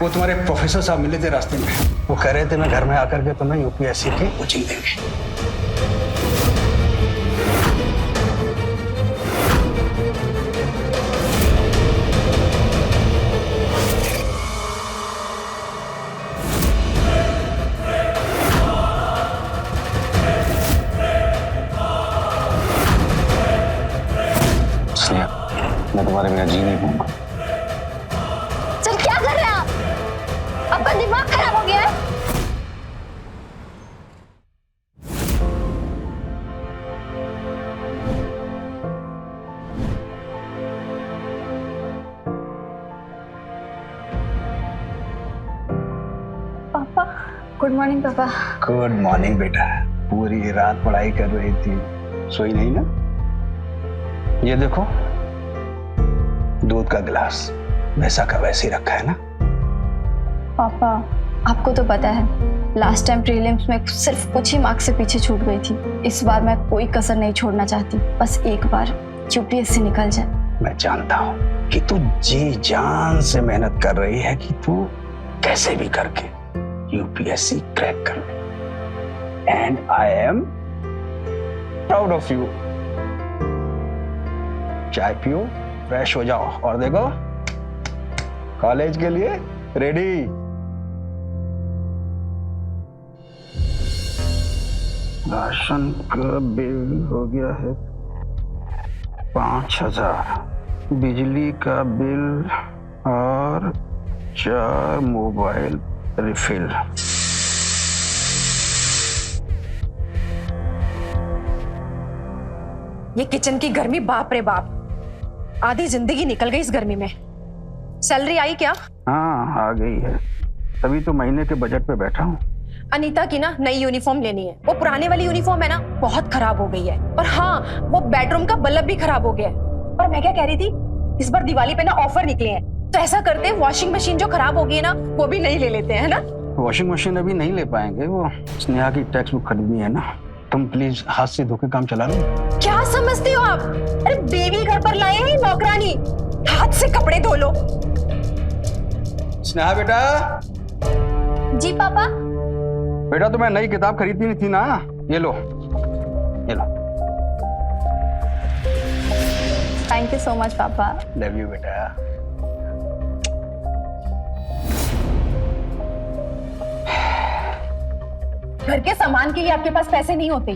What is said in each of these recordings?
वो तुम्हारे प्रोफेसर साहब मिले थे रास्ते में। वो कह रहे थे मैं घर में आकर के तुम्हें यूपीएससी की कोचिंग देंगे। मैं तुम्हारे बिना जी नहीं पाऊंगा। सर क्या कर रहे हैं आप? आपका दिमाग खराब हो गया है? पापा, गुड मॉर्निंग पापा। गुड मॉर्निंग बेटा। पूरी रात पढ़ाई कर रही थी, सोई नहीं ना? ये देखो, दूध का गिलास वैसा का वैसे ही रखा है ना? पापा, आपको तो पता है लास्ट टाइम प्रीलिम्स में सिर्फ कुछ ही मार्क्स से पीछे छूट गई थी। इस बार मैं कोई कसर नहीं छोड़ना चाहती। बस एक बार यूपीएससी निकल जाए। मैं जानता हूँ कि तू जी जान से मेहनत कर रही है कि तू कैसे भी करके यूपीएससी क्रैक कर ले। And I am proud of you. चाय पियो, फ्रेश हो जाओ और देखो कॉलेज के लिए रेडी। राशन का बिल हो गया है 5,000, बिजली का बिल और 4 मोबाइल रिफिल। ये किचन की गर्मी, बाप रे बाप, आधी जिंदगी निकल गई इस गर्मी में। सैलरी आई क्या? हाँ आ गई है, तभी तो महीने के बजट पे बैठा हूँ। अनीता की ना नई यूनिफॉर्म लेनी है। वो पुराने वाली यूनिफॉर्म है ना, बहुत खराब हो गई है। और हाँ, वो बेडरूम का बल्ब भी खराब हो गया है। और मैं क्या कह रही थी, इस बार दिवाली पे ना ऑफर निकले हैं, तो ऐसा करते हैं वॉशिंग मशीन जो खराब हो गई है ना, वो भी नहीं ले लेते हैं, है ना? वॉशिंग मशीन अभी नहीं ले पाएंगे, वो स्नेहा की टेक्स्ट बुक खरीदनी है ना। तुम प्लीज हाथ से धो के काम चला लो। क्या समझते हो आप? अरे बेबी घर पर लाए हैं नौकरानी, हाथ से कपड़े धो लो। स्नेहा बेटा। जी पापा। बेटा तुम्हें नई किताब खरीदनी थी ना, ये लो, ये लो। थैंक यू सो मच पापा। लव यू बेटा। घर के सामान के लिए आपके पास पैसे नहीं होते,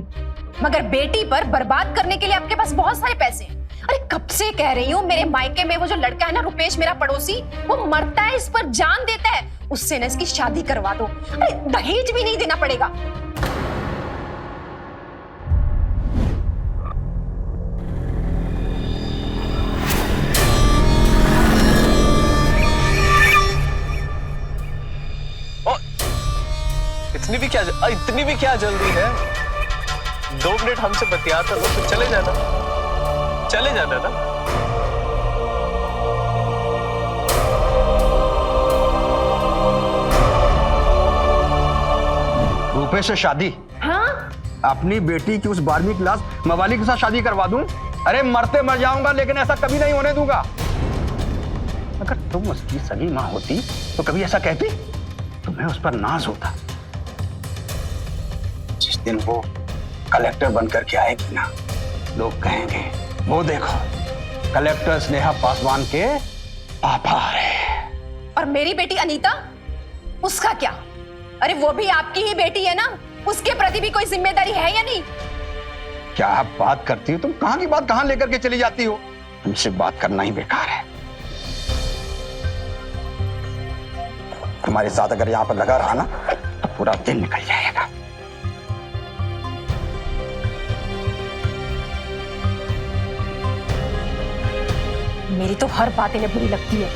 मगर बेटी पर बर्बाद करने के लिए आपके पास बहुत सारे पैसे हैं। अरे कब से कह रही हूँ, मेरे मायके में वो जो लड़का है ना, रुपेश मेरा पड़ोसी, वो मरता है, इस पर जान देता है। उससे ना इसकी शादी करवा दो। अरे दहेज भी नहीं देना पड़ेगा। इतनी भी क्या जल्दी है? 2 मिनट हमसे बतियाता लो तो चले जाना ना। रुपेश से शादी? हाँ? अपनी बेटी की उस 12वीं क्लास मवाली के साथ शादी करवा दूं? अरे मरते मर जाऊंगा, लेकिन ऐसा कभी नहीं होने दूंगा। अगर तुम उसकी सगी मां होती तो कभी ऐसा कहती? तुम्हें उस पर नाज होता। जिस दिन वो कलेक्टर बनकर के आएगी ना, लोग कहेंगे वो देखो, कलेक्टर स्नेहा पासवान के पापा आ रहे हैं। और मेरी बेटी अनीता, उसका क्या? अरे वो भी आपकी ही बेटी है ना, उसके प्रति भी कोई जिम्मेदारी है या नहीं? क्या आप बात करती हो? तुम कहां की बात कहां लेकर के चली जाती हो? तुमसे बात करना ही बेकार है। तुम्हारे साथ अगर यहां पर लगा रहा ना, तो पूरा दिन निकल जाएगा। मेरी तो हर बात इन्हें बुरी लगती है।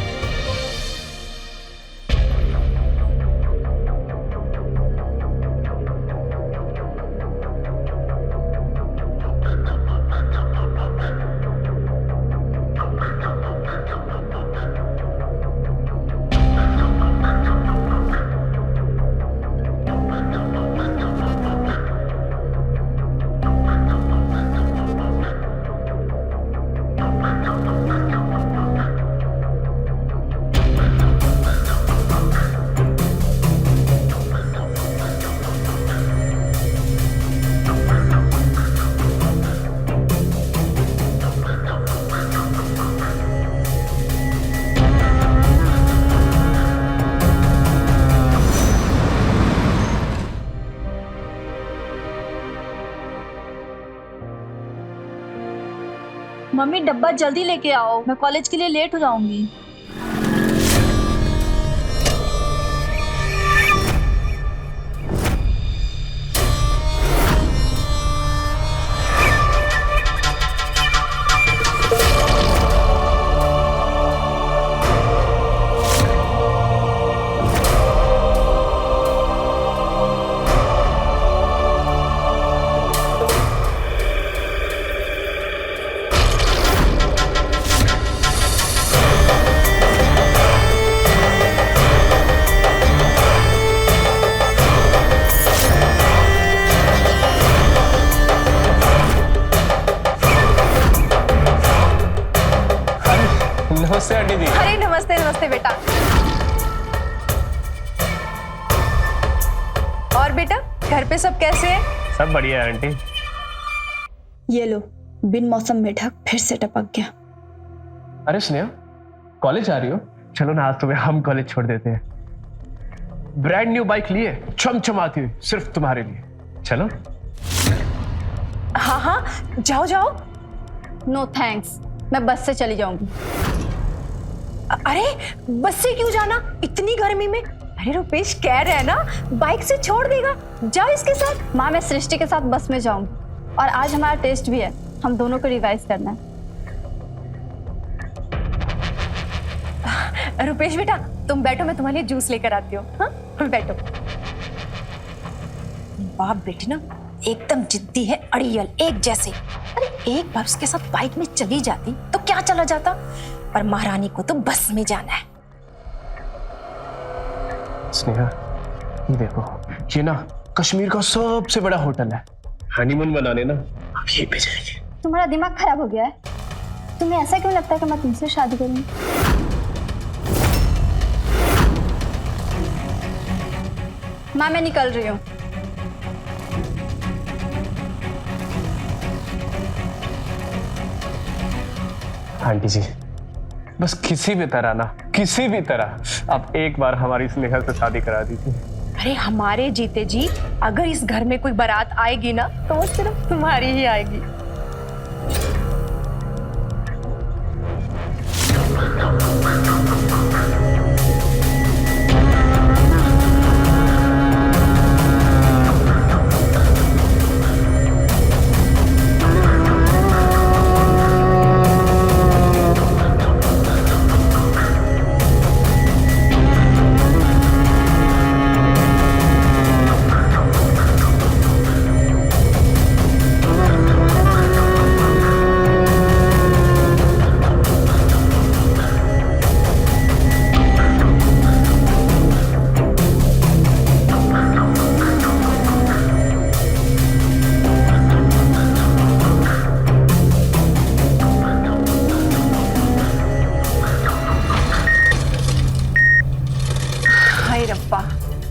मम्मी डब्बा जल्दी लेके आओ, मैं कॉलेज के लिए लेट हो जाऊंगी। नमस्ते आंटी जी। अरे नमस्ते नमस्ते बेटा। और बेटा घर पे सब कैसे हैं? सब बढ़िया है आंटी। ये लो, बिन मौसम मेढक फिर से टपक गया। अरे स्नेहा, कॉलेज आ रही हो? चलो ना, आज तुम्हें हम कॉलेज छोड़ देते हैं। ब्रांड न्यू बाइक लिए, चमचमाती हुई, सिर्फ तुम्हारे लिए। चलो। हाँ हाँ, जाओ जाओ। नो थैंक्स, मैं बस से चली जाऊंगी। अरे बस से क्यों जाना इतनी गर्मी में? अरे रुपेश कह रहे हैं ना बाइक से छोड़ देगा, जाओ इसके साथ। माँ, मैं सृष्टि के साथ बस में जाऊंगी और आज हमारा टेस्ट भी है, हम दोनों को रिवाइज करना है। रुपेश बेटा तुम बैठो, मैं तुम्हारे लिए जूस लेकर आती हूँ। हाँ बैठो। बाप बेटी ना एकदम जिद्दी है, अड़ियल एक जैसे। अरे एक बार उसके साथ बाइक में चली जाती तो क्या चला जाता, पर महारानी को तो बस में जाना है। स्नेहा, ये देखो, ये ना कश्मीर का सबसे बड़ा होटल है। हनीमून बनाने ना अब यहीं पे जाएंगे। तुम्हारा दिमाग खराब हो गया है? तुम्हें ऐसा क्यों लगता है कि मैं तुमसे शादी करूंगी? माँ, मैं निकल रही हूँ। आंटी जी, बस किसी भी तरह ना, किसी भी तरह आप एक बार हमारी स्नेहा से शादी करा दीजिए। अरे हमारे जीते जी अगर इस घर में कोई बारात आएगी ना तो वो सिर्फ तुम्हारी ही आएगी।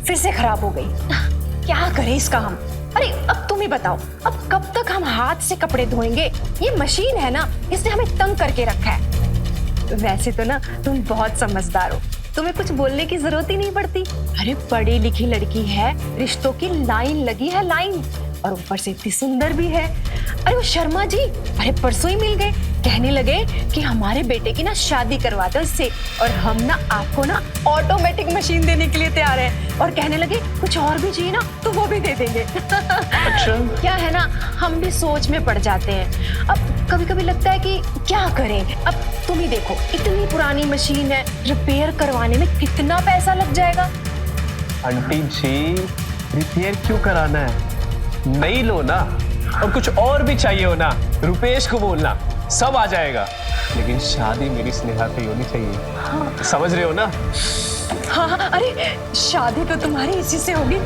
फिर से खराब हो गई। क्या करें इसका हम? अरे अब तुम ही बताओ, अब कब तक हम हाथ से कपड़े धोएंगे? ये मशीन है ना, इसने हमें तंग करके रखा है। वैसे तो ना तुम बहुत समझदार हो, तुम्हें कुछ बोलने की जरूरत ही नहीं पड़ती। अरे पढ़ी लिखी लड़की है, रिश्तों की लाइन लगी है, लाइन, और ऊपर से इतनी सुंदर भी है। अरे वो शर्मा जी अरे परसों ही मिल गए, कहने लगे कि हमारे बेटे की ना शादी करवा दो इससे, और हम ना आपको ना ऑटोमेटिक मशीन देने के लिए तैयार हैं, और कहने लगे कुछ और भी चाहिए ना तो वो भी दे देंगे। अच्छा क्या है ना, हम भी सोच में पड़ जाते हैं। अब कभी कभी लगता है कि क्या करें। अब तुम ही देखो, इतनी पुरानी मशीन है, रिपेयर करवाने में कितना पैसा लग जाएगा। आंटी जी, रिपेयर क्यों कराना है, नई लो ना, और कुछ और भी चाहिए हो ना, रुपेश को बोलना, सब आ जाएगा। लेकिन शादी मेरी स्नेहा से होनी चाहिए। हाँ। समझ रहे हो ना? हाँ, अरे शादी तो तुम्हारी इसी से होगी।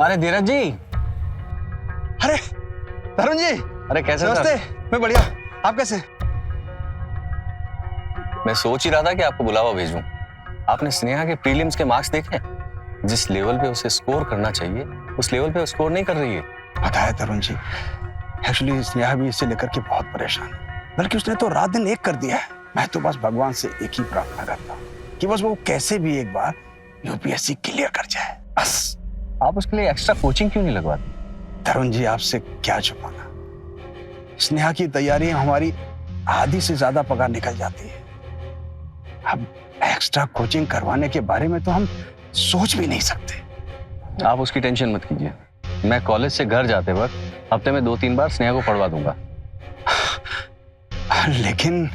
अरे धीरज जी, अरे तरुण जी, अरे कैसे नमस्ते। मैं बढ़िया, आप कैसे? मैं सोच ही रहा था कि आपको बुलावा भेजूं। आपने स्नेहा के प्रीलिम्स के मार्क्स देखे? जिस लेवल पे उसे स्कोर करना चाहिए उस लेवल पे स्कोर नहीं कर रही है। पता है तरुण जी, एक्चुअली स्नेहा भी इससे लेकर के बहुत परेशान है। बल्कि उसने तो रात दिन एक कर दिया है। मैं तो बस भगवान से एक ही प्रार्थना करता हूँ कि बस वो कैसे भी एक बार यूपीएससी क्लियर कर जाए, बस। आप उसके लिए एक्स्ट्रा कोचिंग क्यों नहीं लगवाते? तरुण जी, आपसे क्या छुपाना, स्नेहा की तैयारी हमारी आधी से ज्यादा पगार निकल जाती है। अब एक्स्ट्रा कोचिंग करवाने के बारे में तो हम सोच भी नहीं सकते। आप उसकी टेंशन मत कीजिए। मैं कॉलेज से घर जाते वक्त हफ्ते में 2-3 बार स्नेहा को पढ़वा दूंगा। लेकिन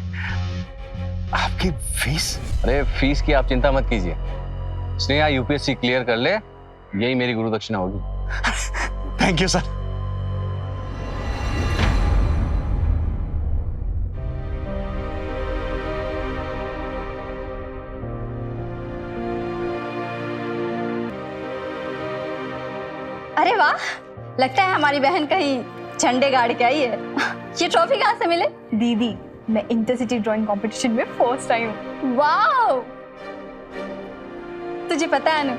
आपकी फीस? अरे फीस की आप चिंता मत कीजिए। स्नेहा यूपीएससी क्लियर कर ले, यही मेरी गुरु दक्षिणा होगी। Thank you sir. अरे वाह, लगता है हमारी बहन कहीं झंडे गाड़ के आई है। ये ट्रॉफी कहाँ से मिले? दीदी, मैं इंटरसिटी ड्राइंग कंपटीशन में फर्स्ट आई हूँ। वाह! तुझे पता है अनु,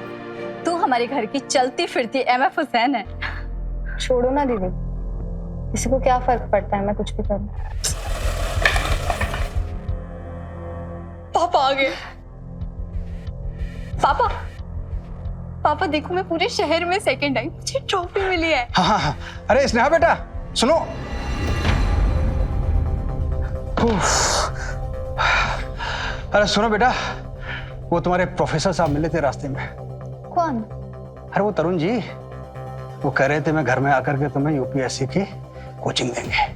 तू हमारे घर की चलती फिरती MF हुसैन है। छोड़ो ना दीदी, किसी को क्या फर्क पड़ता है मैं कुछ भी करूं। पापा आ गए। पापा, पापा देखो, मैं पूरे शहर में सेकंड आई, मुझे ट्रॉफी मिली है। हाँ हाँ हाँ। अरे स्नेहा बेटा सुनो। अरे सुनो बेटा, वो तुम्हारे प्रोफेसर साहब मिले थे रास्ते में। कौन? अरे वो तरुण जी, वो कह रहे थे मैं घर में आकर के तुम्हें यूपीएससी की कोचिंग देंगे।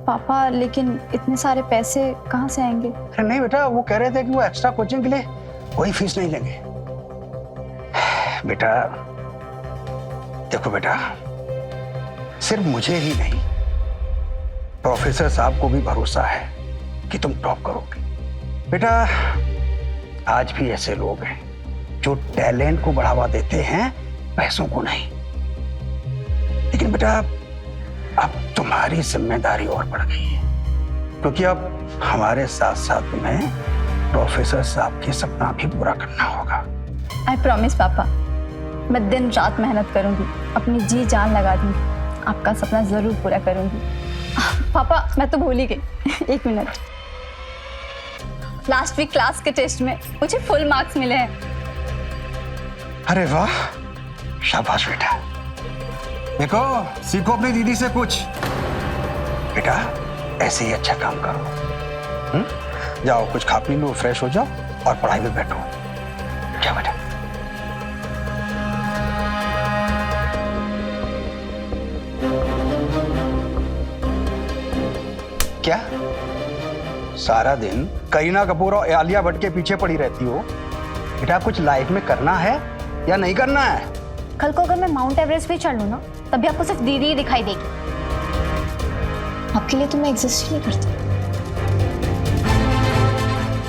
पापा, लेकिन इतने सारे पैसे कहाँ से आएंगे? अरे नहीं बेटा, वो कह रहे थे कि वो एक्स्ट्रा कोचिंग के लिए कोई फीस नहीं लेंगे। बेटा देखो बेटा, सिर्फ मुझे ही नहीं, प्रोफेसर साहब को भी भरोसा है कि तुम टॉप करोगे। बेटा आज भी ऐसे लोग हैं जो टैलेंट को बढ़ावा देते हैं, पैसों को नहीं। लेकिन बेटा अब तुम्हारी जिम्मेदारी और बढ़ गई है, क्योंकि अब हमारे साथ साथ तुम्हें प्रोफेसर साहब के सपना भी पूरा करना होगा। आई प्रॉमिस पापा, मैं दिन रात मेहनत करूंगी, अपनी जी जान लगा दूंगी, आपका सपना जरूर पूरा करूंगी। पापा मैं तो भूल ही गई। एक मिनट, लास्ट वीक क्लास के टेस्ट में मुझे फुल मार्क्स मिले हैं। अरे वाह, शाबाश बेटा। देखो सीखो अपनी दीदी से कुछ। बेटा ऐसे ही अच्छा काम करो। जाओ कुछ खा पी लो, फ्रेश हो जाओ और पढ़ाई में बैठो। क्या बेटा? क्या सारा दिन करीना कपूर और आलिया भट्ट के पीछे पड़ी रहती हो? बेटा कुछ लाइफ में करना है या नहीं करना है? कल को अगर मैं माउंट एवरेस्ट भी चढ़ लूं ना, तब भी आपको सिर्फ दीदी ही दिखाई देगी। आपके लिए तो मैं एग्जिस्ट ही नहीं करती।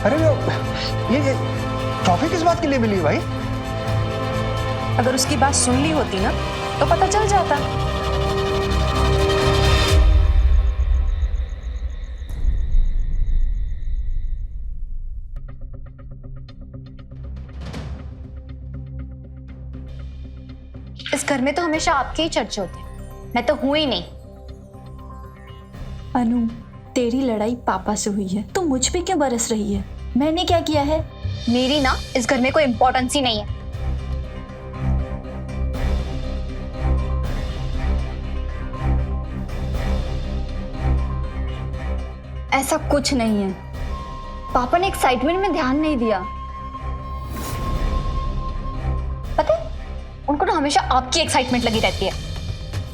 अरे ये ट्रॉफी किस बात के लिए मिली भाई? अगर उसकी बात सुन ली होती ना तो पता चल जाता। इस घर में तो हमेशा आपके ही चर्चे होते हैं, मैं तो हूं ही नहीं। अनु, तेरी लड़ाई पापा से हुई है तो मुझ पे क्यों बरस रही है? मैंने क्या किया है? मेरी ना इस घर में कोई इंपॉर्टेंस ही नहीं है। ऐसा कुछ नहीं है, पापा ने एक्साइटमेंट में ध्यान नहीं दिया। पता है, उनको ना हमेशा आपकी एक्साइटमेंट लगी रहती है।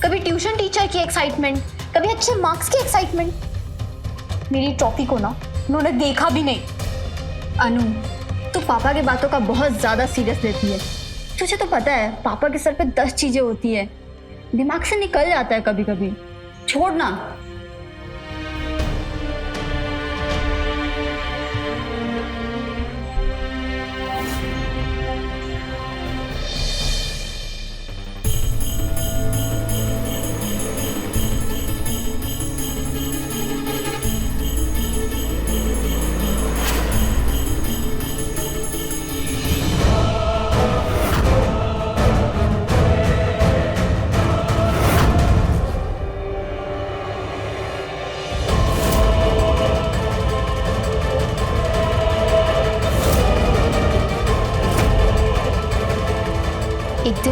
कभी ट्यूशन टीचर की एक्साइटमेंट, कभी अच्छे मार्क्स की एक्साइटमेंट। मेरी ट्रॉफी को ना उन्होंने देखा भी नहीं। अनु, तू पापा की बातों का बहुत ज्यादा सीरियस लेती है। तुझे तो पता है पापा के सर पे 10 चीजें होती है, दिमाग से निकल जाता है कभी कभी। छोड़ ना।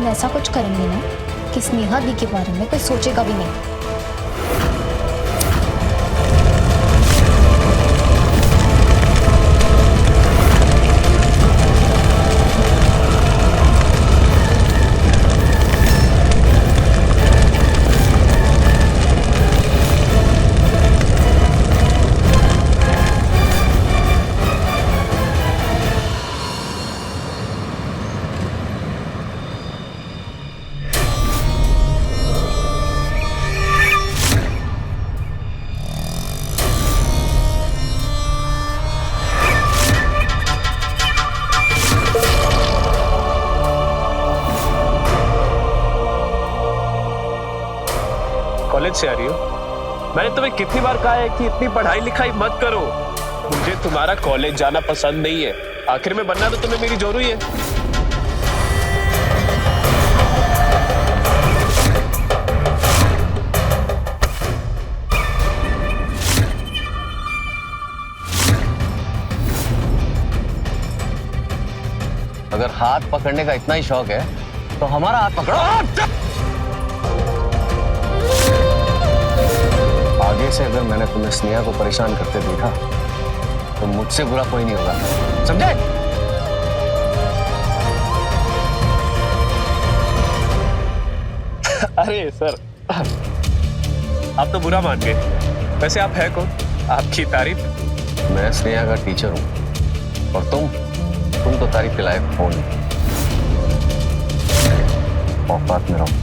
अपन ऐसा कुछ करेंगे ना कि स्नेहा दी के बारे में कोई सोचेगा भी नहीं। कॉलेज से आ रही हो? मैंने तुम्हें कितनी बार कहा है कि इतनी पढ़ाई लिखाई मत करो। मुझे तुम्हारा कॉलेज जाना पसंद नहीं है। आखिर में बनना तो तुम्हें मेरी जरूरी है। अगर हाथ पकड़ने का इतना ही शौक है तो हमारा हाथ पकड़ो। आगे से अगर मैंने तुम्हें स्नेहा को परेशान करते देखा तो मुझसे बुरा कोई नहीं होगा, समझे? अरे सर, आप तो बुरा मान गए। वैसे आप है कौन? आपकी तारीफ? मैं स्नेहा का टीचर हूं और तुम तो तारीफ के लायक हो नहीं। औकात में रहो।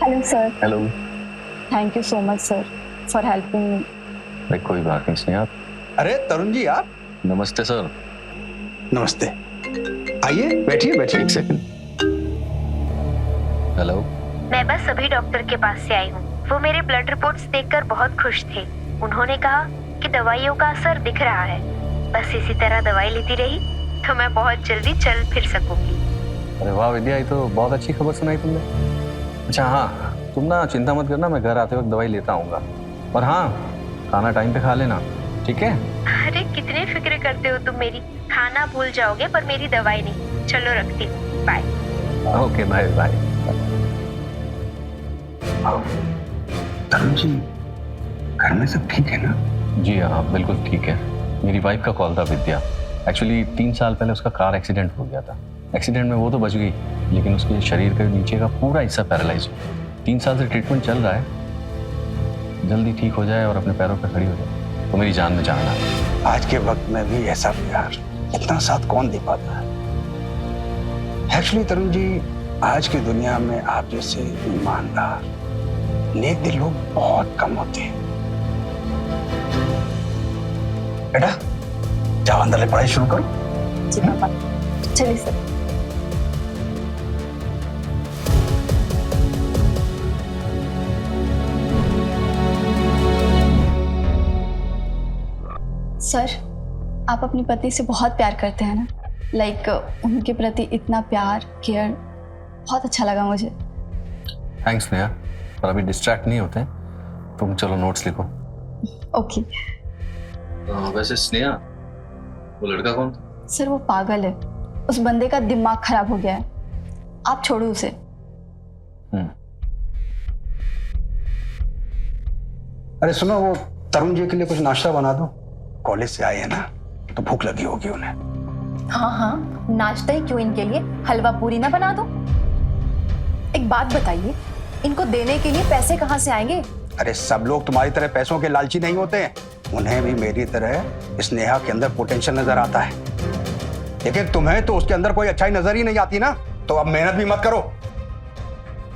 Hello sir. Hello. Thank you so much sir for helping me. भाई कोई बात नहीं स्नेहा। अरे तरुण जी आप। नमस्ते सर। नमस्ते, आइए बैठिए बैठिए। एक सेकंड। हेलो। मैं बस अभी डॉक्टर के पास से आई हूँ। वो मेरे ब्लड रिपोर्ट्स देखकर बहुत खुश थे। उन्होंने कहा कि दवाइयों का असर दिख रहा है। बस इसी तरह दवाई लेती रही तो मैं बहुत जल्दी चल फिर सकूंगी। अरे वाह विद्या, ये तो बहुत अच्छी खबर सुनाई तुमने। अच्छा हाँ, तुम ना चिंता मत करना, मैं घर आते वक्त दवाई लेता आऊंगा। और हाँ, खाना टाइम पे खा लेना, ठीक है? अरे कितने फिक्र करते हो तुम मेरी। खाना भूल जाओगे पर मेरी दवाई नहीं। चलो रखती हूँ, bye. Okay bye bye. Tarun ji घर में सब ठीक है ना? जी हाँ बिल्कुल ठीक है। मेरी वाइफ का कॉल था विद्या। एक्चुअली 3 साल पहले उसका कार एक्सीडेंट हो गया था। एक्सीडेंट में वो तो बच गई लेकिन उसके शरीर के नीचे का पूरा हिस्सा पैरालाइज हो। 3 साल से ट्रीटमेंट चल रहा है। जल्दी ठीक हो जाए और अपने पैरों पर खड़ी हो जाए तो मेरी जान में जान आ। आज के वक्त में भी ऐसा प्यार इतना साथ कौन दे पाता है? एक्चुअली तरुण जी, आज की दुनिया में आप जैसे ईमानदार नेक दिल लोग बहुत कम होते हैं। बेटा जाओ अंदर ले, पढ़ाई शुरू करो। जी पापा, चलिए सर। सर, आप अपनी पत्नी से बहुत प्यार करते हैं ना? लाइक उनके प्रति इतना प्यार, केयर, बहुत अच्छा लगा मुझे। थैंक्स स्नेहा, पर अभी डिस्ट्रैक्ट नहीं होते। तुम चलो नोट्स लिखो। ओके। वैसे स्नेहा, वो लड़का कौन था? सर वो पागल है, उस बंदे का दिमाग खराब हो गया है। आप छोड़ो उसे। अरे सुनो, वो तरुण जी के लिए कुछ नाश्ता बना दो। कॉलेज से आए हैं ना तो भूख लगी होगी उन्हें। हाँ हाँ, नाश्ता ही क्यों, इनके लिए हलवा पूरी ना बना दो। एक बात बताइए, इनको देने के लिए पैसे कहाँ से आएंगे? अरे सब लोग तुम्हारी तरह पैसों के लालची नहीं होते हैं। उन्हें भी मेरी तरह स्नेहा के अंदर पोटेंशियल नजर आता है, लेकिन तुम्हें तो उसके अंदर कोई अच्छाई नजर ही नहीं आती ना। तो अब मेहनत भी मत करो।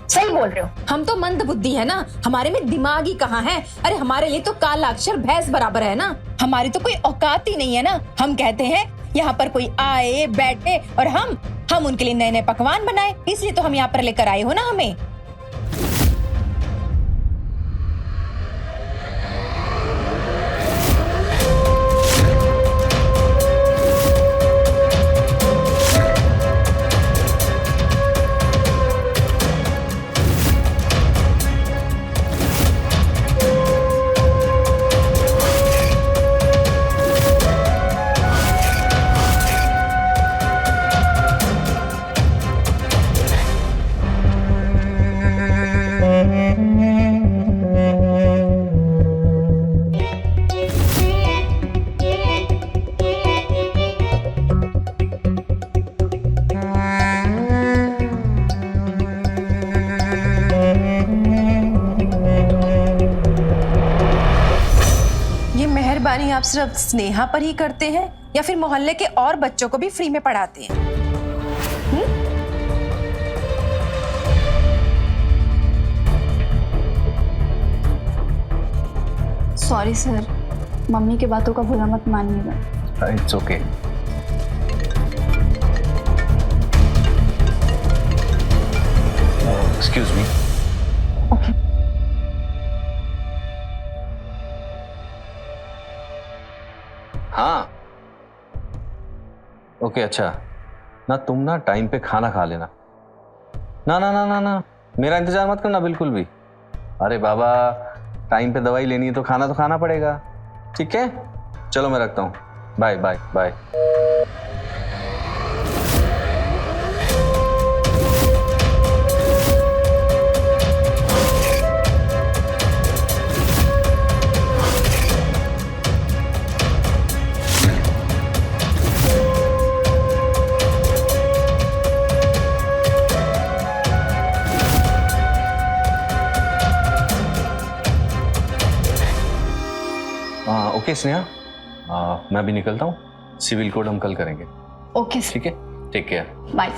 सही बोल रहे हो। हम तो मंद बुद्धि है ना, हमारे में दिमाग ही कहाँ है। अरे हमारे लिए तो काला अक्षर भैंस बराबर है ना। हमारी तो कोई औकात ही नहीं है ना। हम कहते हैं यहाँ पर कोई आए बैठे और हम उनके लिए नए नए पकवान बनाए, इसलिए तो हम यहाँ पर लेकर आए हो ना हमें। यानी आप सिर्फ स्नेहा पर ही करते हैं या फिर मोहल्ले के और बच्चों को भी फ्री में पढ़ाते हैं? सॉरी सर, मम्मी की बातों का बुरा मत मानिएगा। It's okay. Excuse me. हाँ ओके अच्छा ना, तुम ना टाइम पे खाना खा लेना। ना ना ना ना ना, मेरा इंतजार मत करना बिल्कुल भी। अरे बाबा, टाइम पे दवाई लेनी है तो खाना पड़ेगा। ठीक है, चलो मैं रखता हूँ। Bye bye bye. Okay Sneha, मैं भी निकलता हूँ। सिविल कोड हम कल करेंगे। Okay sir. ठीक है, टेक केयर। बाय।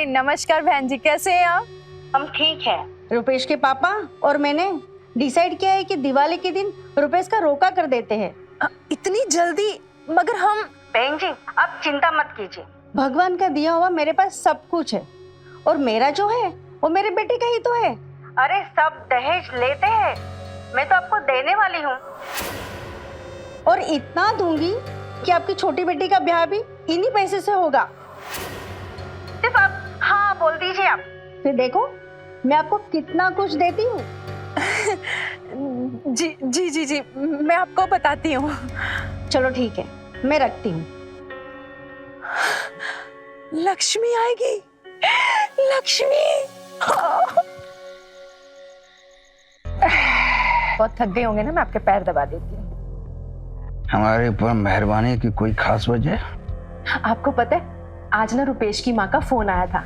नमस्कार बहन जी, कैसे हैं आप? हम ठीक है। रुपेश के पापा और मैंने डिसाइड किया है कि दिवाली के दिन रुपेश का रोका कर देते हैं। इतनी जल्दी? मगर हम बहन जी आप चिंता मत कीजिए, भगवान का दिया हुआ मेरे पास सब कुछ है और मेरा जो है वो मेरे बेटे का ही तो है। अरे सब दहेज लेते हैं, मैं तो आपको देने वाली हूँ और इतना दूंगी कि आपकी छोटी बेटी का ब्याह भी इन्हीं पैसे से होगा। सिर्फ आप हाँ बोल दीजिए आप, फिर देखो मैं आपको कितना कुछ देती हूँ। जी जी जी जी, मैं आपको बताती हूँ। चलो ठीक है, मैं रखती हूँ। लक्ष्मी आएगी, लक्ष्मी। बहुत थक गए होंगे ना, मैं आपके पैर दबा देती हूँ। हमारे ऊपर मेहरबानी की कोई खास वजह? आपको पता है, आज ना रुपेश की माँ का फोन आया था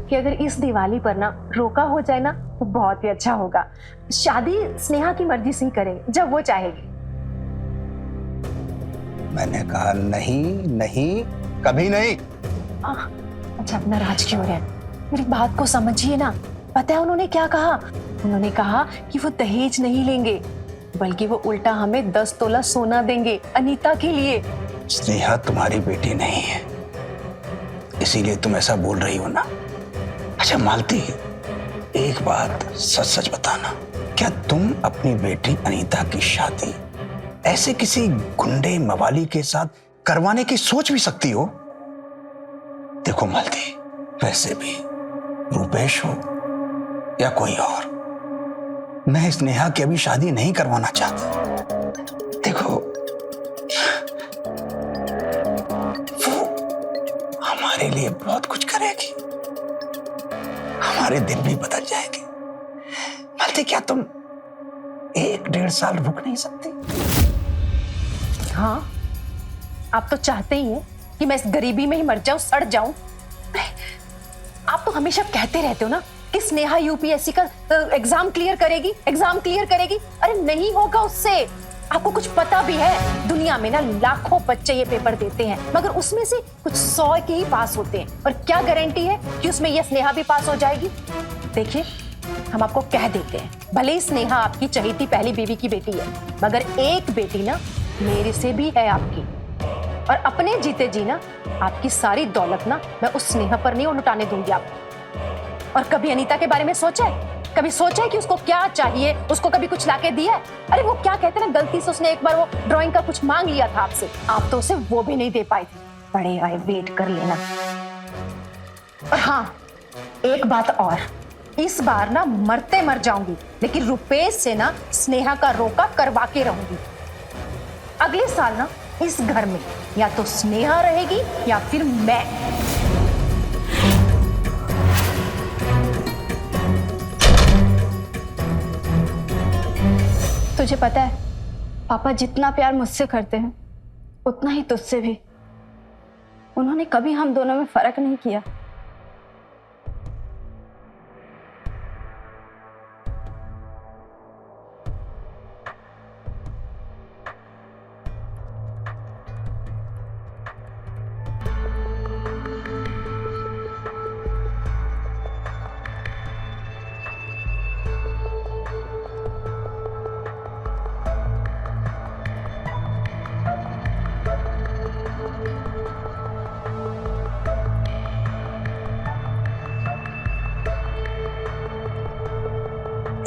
कि अगर इस दिवाली पर ना रोका हो जाए ना तो बहुत ही अच्छा होगा। शादी स्नेहा की मर्जी से ही करेंगे, जब वो चाहेगी। मैंने कहा नहीं नहीं, कभी नहीं। अच्छा आप नाराज क्यों रहे? मेरी बात को समझिए ना। पता है उन्होंने क्या कहा? उन्होंने कहा कि वो दहेज नहीं लेंगे, बल्कि वो उल्टा हमें 10 तोला सोना देंगे अनीता के लिए। स्नेहा तुम्हारी बेटी नहीं है, इसीलिए तुम ऐसा बोल रही हो ना। अच्छा मालती, एक बात सच सच बताना, क्या तुम अपनी बेटी अनीता की शादी ऐसे किसी गुंडे मवाली के साथ करवाने की सोच भी सकती हो? देखो मालती, वैसे भी रूपेश हो या कोई और, मैं स्नेहा की अभी शादी नहीं करवाना चाहता। देखो वो हमारे लिए बहुत कुछ करेगी, हमारे दिन भी बदल जाएंगे। मालती, क्या तुम 1-1.5 साल रुक नहीं सकती? हाँ, आप तो चाहते ही हैं कि मैं इस गरीबी में ही मर जाऊं, सड़ जाऊं। आप तो हमेशा कहते रहते हो ना कि स्नेहा यूपीएससी का एग्जाम क्लियर करेगी, एग्जाम क्लियर करेगी। अरे नहीं होगा उससे। आपको कुछ पता भी है, दुनिया में ना लाखों बच्चे ये पेपर देते हैं, मगर उसमें से कुछ 100 के ही पास होते हैं। और क्या गारंटी है कि उसमें ये स्नेहा भी पास हो जाएगी? देखिए, हम आपको कह देते हैं, भले ही स्नेहा आपकी चहेती पहली बीवी की बेटी है, मगर एक बेटी ना मेरे से भी है आपकी। और अपने जीते जी ना आपकी सारी दौलत ना मैं उस स्नेहा पर नहीं लुटाने दूंगी आपको। और कभी अनीता के बारे में सोचा है? कभी सोचा है कि उसको क्या चाहिए? उसको कभी कुछ लाके दिया है? अरे वो क्या कहते हैं ना, गलती से उसने एक बार वो ड्राइंग का कुछ मांग लिया था आपसे, आप तो उसे वो भी नहीं दे पाए थे। बड़े आए, वेट कर लेना। और हाँ, एक बात और, इस बार ना मरते मर जाऊंगी, लेकिन रुपेश से ना स्नेहा का रोका करवा के रहूंगी। अगले साल ना इस घर में या तो स्नेहा रहेगी या फिर मैं। तुझे पता है, पापा जितना प्यार मुझसे करते हैं उतना ही तुझसे भी। उन्होंने कभी हम दोनों में फर्क नहीं किया।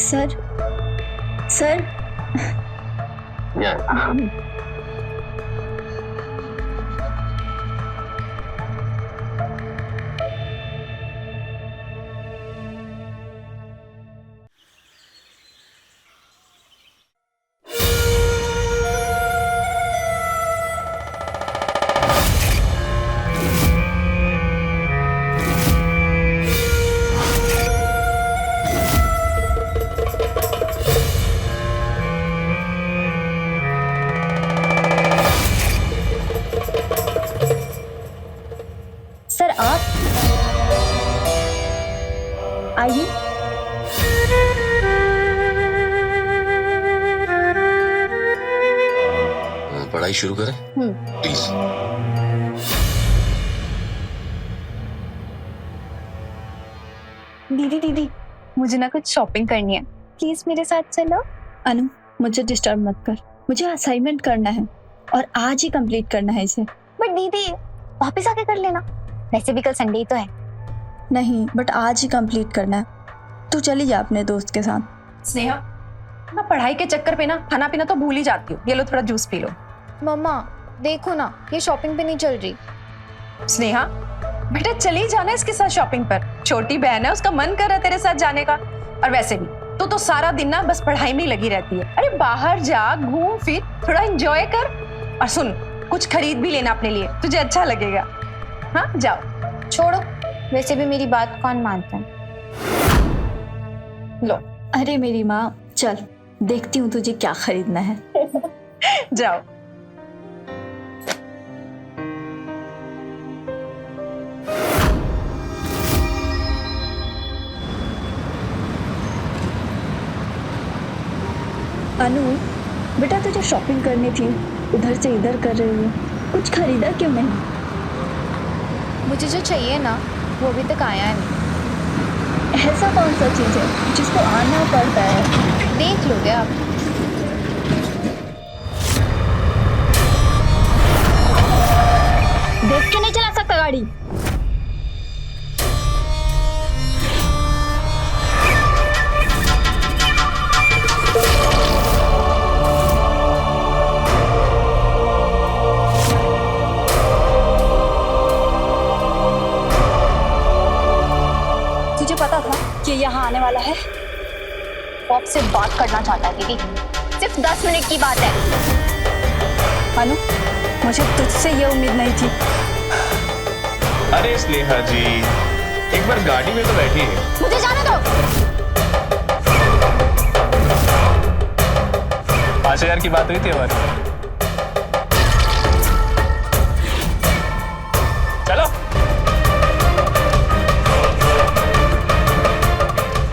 सर सर सर आप आइए। पढ़ाई शुरू करें प्लीज। दीदी दीदी, मुझे ना कुछ शॉपिंग करनी है, प्लीज मेरे साथ चलो। अनु, मुझे डिस्टर्ब मत कर, मुझे असाइनमेंट करना है और आज ही कंप्लीट करना है इसे। बट दीदी वापस आके कर लेना, वैसे भी कल संडे ही तो है। नहीं, बट आज ही कंप्लीट करना है। तू चली जा अपने दोस्त के साथ। स्नेहा, मैं पढ़ाई के चक्कर पे ना खाना पीना तो भूल ही जाती हूँ। ये लो थोड़ा जूस पी लो। मम्मा देखो ना, ये शॉपिंग पे नहीं चल रही। स्नेहा बेटा, चली जाना इसके साथ शॉपिंग पर। छोटी बहन है, उसका मन कर रहा है तेरे साथ जाने का। और वैसे भी तू तो सारा दिन ना बस पढ़ाई में ही लगी रहती है। अरे बाहर जा, घूम फिर, थोड़ा एंजॉय कर। और सुन, कुछ खरीद भी लेना अपने लिए, तुझे अच्छा लगेगा। हाँ जाओ। छोड़ो, वैसे भी मेरी बात कौन मानता है। लो। अरे मेरी माँ, चल देखती हूँ तुझे क्या खरीदना है। जाओ। अनु, बेटा तुझे शॉपिंग करनी थी, उधर से इधर कर रही है, कुछ खरीदा क्यों नहीं? मुझे जो चाहिए ना वो अभी तक आया नहीं। ऐसा कौन सा चीज है जिसको आना पड़ता है? देख लोगे आप। देख के नहीं चला सकता गाड़ी। तुझे पता था कि यहाँ आने वाला है? वो आपसे बात करना चाहता है दीदी, सिर्फ 10 मिनट की बात है। अनु, मुझे तुझसे ये उम्मीद नहीं थी। अरे स्नेहा जी, एक बार गाड़ी में तो बैठी है। मुझे जाने दो। 5,000 की बात हुई थी हमारी। चलो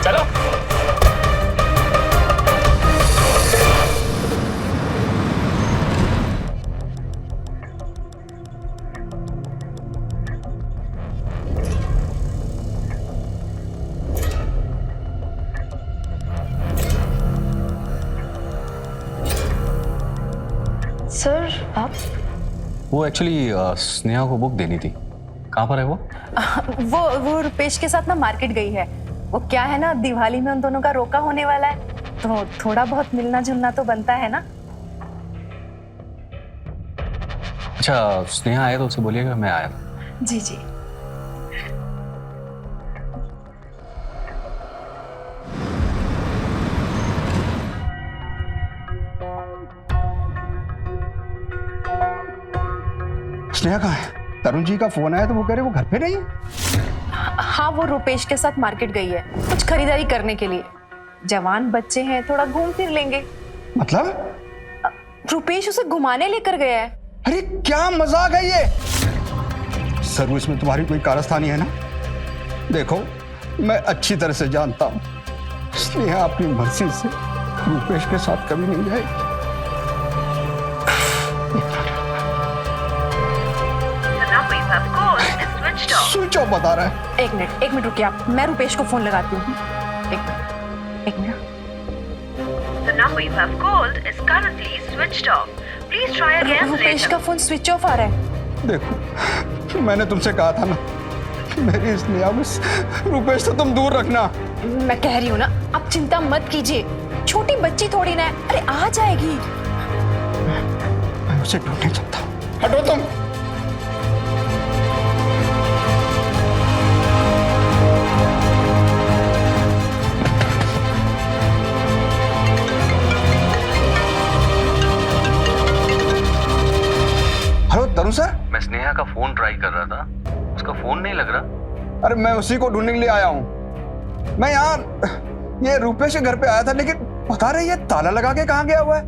चलो। सर आप? वो एक्चुअली स्नेहा को बुक देनी थी। कहाँ पर है वो? वो रुपेश के साथ ना मार्केट गई है। वो क्या है ना, दिवाली में उन दोनों का रोका होने वाला है, तो थोड़ा बहुत मिलना जुलना तो बनता है ना। अच्छा, स्नेहा आया तो उससे बोलिएगा मैं आया। जी जी। स्नेहा कहाँ है? तरुण जी का फोन आया तो वो कह रहे वो घर पे नहीं है। हाँ, वो रुपेश के साथ मार्केट गई है कुछ खरीदारी करने के लिए। जवान बच्चे हैं, थोड़ा घूम फिर लेंगे। मतलब? रुपेश उसे घुमाने लेकर गया है। अरे क्या मजाक है ये? सर्विस में तुम्हारी कोई कारस्तानी है ना? देखो, मैं अच्छी तरह से जानता हूँ, इसलिए अपनी मर्जी से रुपेश के साथ कभी नहीं जाएगी। स्विच ऑफ बता रहा है। एक मिनट रुकिए आप, मैं रुपेश को फोन लगाती हूँ। एक minute. The number you have called is currently switched off. Please try again Rupesh later. का फोन स्विच ऑफ आ रहा है। देखो, मैंने तुमसे कहा था ना, मेरी स्नेहा बस रुपेश से तुम दूर रखना। मैं कह रही हूँ ना, आप चिंता मत कीजिए, छोटी बच्ची थोड़ी ना है, अरे आ जाएगी। मैं उसे ढूंढने चलता हूँ, हटो तुम। हेलो तरुण सर। मैं स्नेहा का फोन ट्राई कर रहा था, उसका फोन नहीं लग रहा। अरे मैं उसी को ढूंढने के लिए आया हूँ। मैं यहाँ ये रुपेश के घर पे आया था, लेकिन पता नहीं ये ताला लगा के कहाँ गया हुआ है।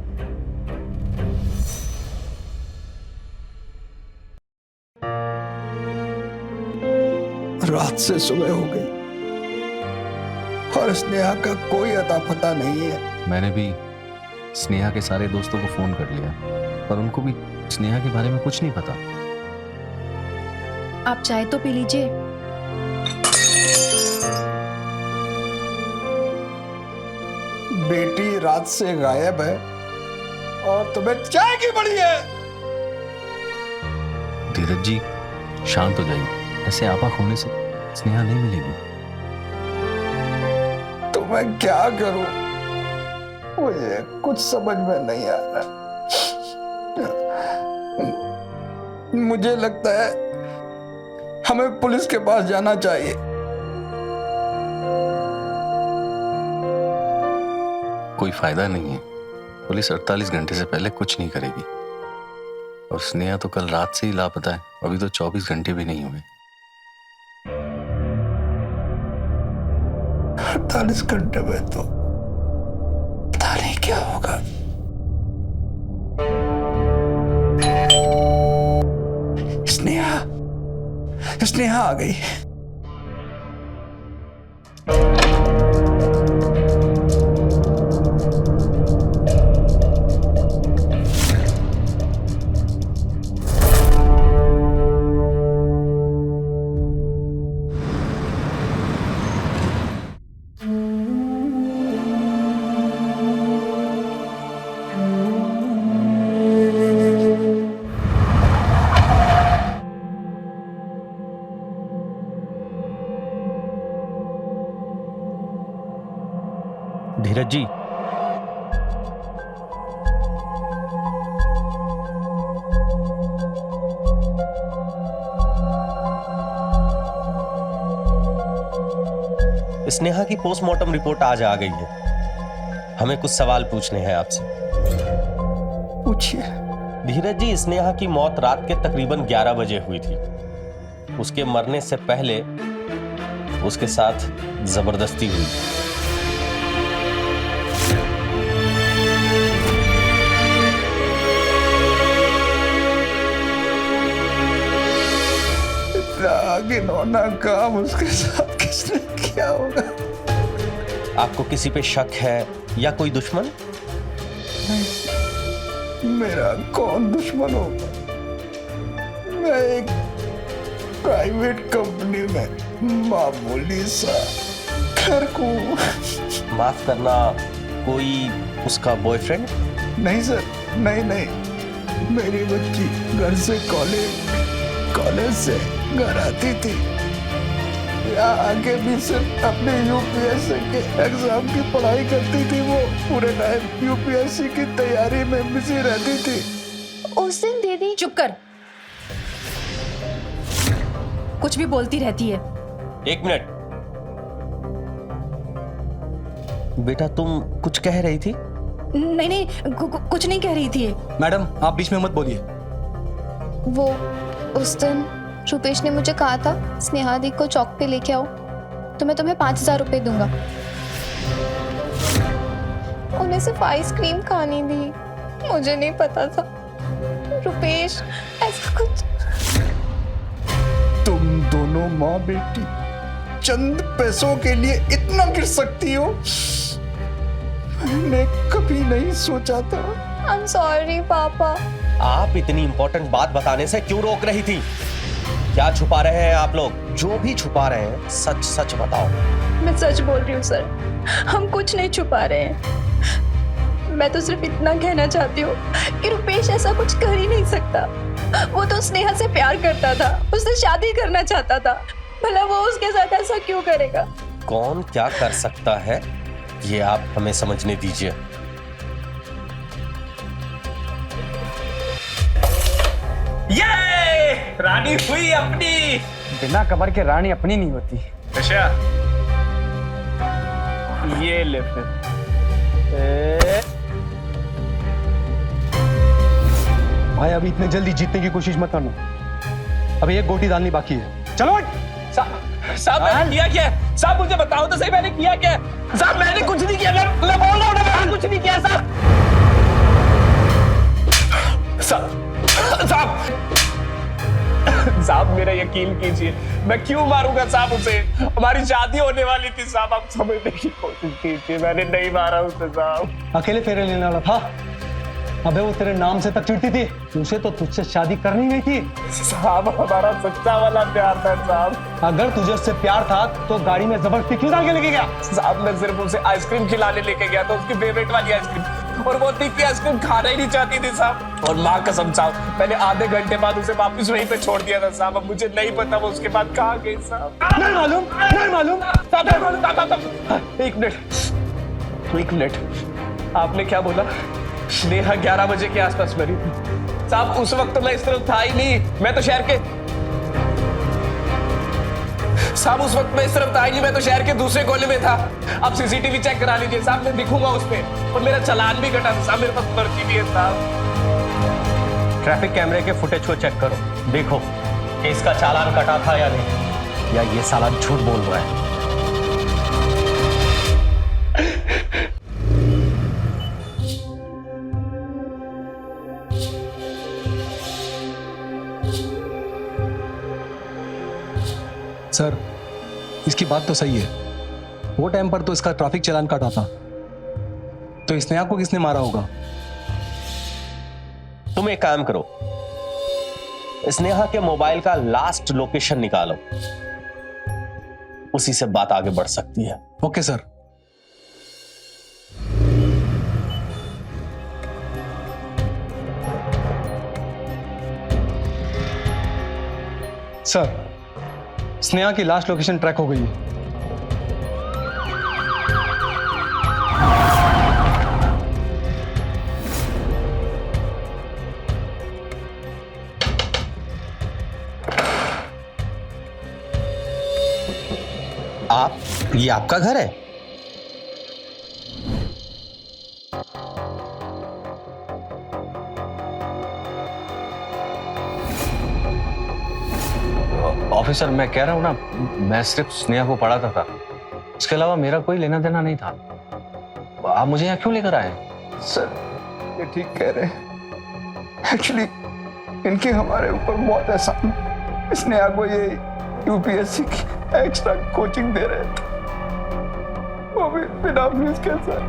रात से सुबह हो गई और स्नेहा का कोई अता पता नहीं है। मैंने भी स्नेहा के सारे दोस्तों को फोन कर लिया, पर उनको भी स्नेहा के बारे में कुछ नहीं पता। आप चाय तो पी लीजिए। बेटी रात से गायब है और तुम्हें चाय की पड़ी है। धीरज जी, शांत हो जाइए, ऐसे आपा खोने से स्नेहा नहीं मिलेगी। तो मैं क्या करूं, मुझे कुछ समझ में नहीं आ रहा। मुझे लगता है हमें पुलिस के पास जाना चाहिए। कोई फायदा नहीं है, पुलिस 48 घंटे से पहले कुछ नहीं करेगी। और स्नेहा तो कल रात से ही लापता है, अभी तो 24 घंटे भी नहीं हुए। 48 घंटे में तो पता नहीं क्या होगा। स्नेहा आ गई। धीरज जी, स्नेहा की पोस्टमार्टम रिपोर्ट आज आ गई है। हमें कुछ सवाल पूछने हैं आपसे। पूछिए। धीरज जी, स्नेहा की मौत रात के तकरीबन 11 बजे हुई थी। उसके मरने से पहले उसके साथ जबरदस्ती हुई। आगे नौना काम उसके साथ किसने किया होगा? आपको किसी पे शक है या कोई दुश्मन? नहीं, मेरा कौन दुश्मन होगा? मैं एक प्राइवेट कंपनी में मामूली सा क्लर्क हूँ। माफ करना, कोई उसका बॉयफ्रेंड? नहीं सर, नहीं। मेरी बच्ची घर से कॉलेज से घर आती थी। यहाँ आके भी सिर्फ अपने यूपीएससी के एग्जाम की पढ़ाई करती थी। वो पूरे टाइम यूपीएससी की तैयारी में बिजी रहती थी। उस दिन दीदी। चुप कर, कुछ भी बोलती रहती है। एक मिनट बेटा, तुम कुछ कह रही थी? नहीं, कुछ नहीं कह रही थी। मैडम, आप बीच में मत बोलिए। वो उस दिन रुपेश ने मुझे कहा था स्नेहा दी को चौक पे लेके आओ तो मैं तुम्हें 5000 रुपए दूंगा। उन्हें सिर्फ आइसक्रीम खानी थी, मुझे नहीं पता था रुपेश ऐसा कुछ। दोनों माँ बेटी चंद पैसों के लिए इतना गिर सकती हो, मैंने कभी नहीं सोचा था। I'm sorry, पापा। आप इतनी इंपॉर्टेंट बात बताने से क्यों रोक रही थी? क्या छुपा रहे हैं आप लोग? जो भी छुपा रहे हैं सच सच बताओ। मैं सच बोल रही हूँ सर, हम कुछ नहीं छुपा रहे हैं। मैं तो सिर्फ इतना कहना चाहती हूँ कि रुपेश ऐसा कुछ कर ही नहीं सकता। वो तो स्नेहा से प्यार करता था, उससे शादी करना चाहता था, भला वो उसके साथ ऐसा क्यों करेगा? कौन क्या कर सकता है ये आप हमें समझने दीजिए। ये रानी हुई अपनी। बिना कबर के रानी अपनी नहीं होती। अच्छा, ये ले फिर। भाई अभी इतने जल्दी जीतने की कोशिश मत करना, अभी एक गोटी डालनी बाकी है। चलो साहब मैंने किया क्या? साहब मुझे बताओ तो सही, मैंने किया क्या? साहब मैंने कुछ नहीं किया, मैं बोल रहा हूँ ना, मैंने कुछ नहीं किया साहब। साहब मेरा यकीन कीजिए, मैं क्यों मारूंगा साहब उसे? हमारी शादी होने वाली थी साहब, आप समझने की कोशिश कीजिए, मैंने नहीं मारा उसे साहब। अकेले फेरे लेने वाला था। अबे वो तेरे नाम से तक चिढ़ती थी, उसे तो तुझसे शादी करनी नहीं थी। साहब हमारा सच्चा वाला प्यार था साहब। अगर तुझे उससे प्यार था तो गाड़ी में जबरदस्ती क्यों डाल के लेके गया? साहब मैं सिर्फ उसे आइसक्रीम खिलाने लेके गया था, उसकी फेवरेट वाली आइसक्रीम, और वो तीखी आइसक्रीम खाना ही नहीं चाहती थी साहब। और माँ कसम साहब, मैंने आधे घंटे बाद उसे वापस वहीं पे छोड़ दिया था साहब। अब मुझे नहीं पता वो उसके बाद कहाँ गई साहब। नहीं मालूम, नहीं मालूम। एक मिनट, आपने क्या बोला? स्नेहा 11 बजे के आसपास मरी थी साहब। उस वक्त तो मैं इस तरफ था ही नहीं, मैं तो शहर के साहब, उस वक्त मैं इस तरफ था ही नहीं, मैं तो शहर के दूसरे कोने में था। आप सीसीटीवी चेक करा लीजिए साहब, मैं दिखूंगा उस पे, और मेरा चालान भी कटा था साहब, मेरे पास पर्ची भी है साहब। ट्रैफिक कैमरे के फुटेज को चेक करो, देखो कि इसका चालान कटा था या नहीं, या ये साला झूठ बोल रहा है। सर इसकी बात तो सही है, वो टाइम पर तो इसका ट्रैफिक चालान काटा था, तो स्नेहा को किसने मारा होगा? तुम एक काम करो, स्नेहा के मोबाइल का लास्ट लोकेशन निकालो, उसी से बात आगे बढ़ सकती है। Okay sir. सर स्नेहा की लास्ट लोकेशन ट्रैक हो गई है। ये आपका घर है? ऑफिसर मैं कह रहा हूँ ना, मैं सिर्फ स्नेहा को पढ़ाता था, उसके अलावा मेरा कोई लेना देना नहीं था। आप मुझे यहाँ क्यों लेकर आए? सर ये ठीक कह रहे हैं, एक्चुअली इनके हमारे ऊपर बहुत एहसान है। स्नेहा को ये यूपीएससी की एक्स्ट्रा कोचिंग दे रहे थे, वो भी बिना फीस के सर।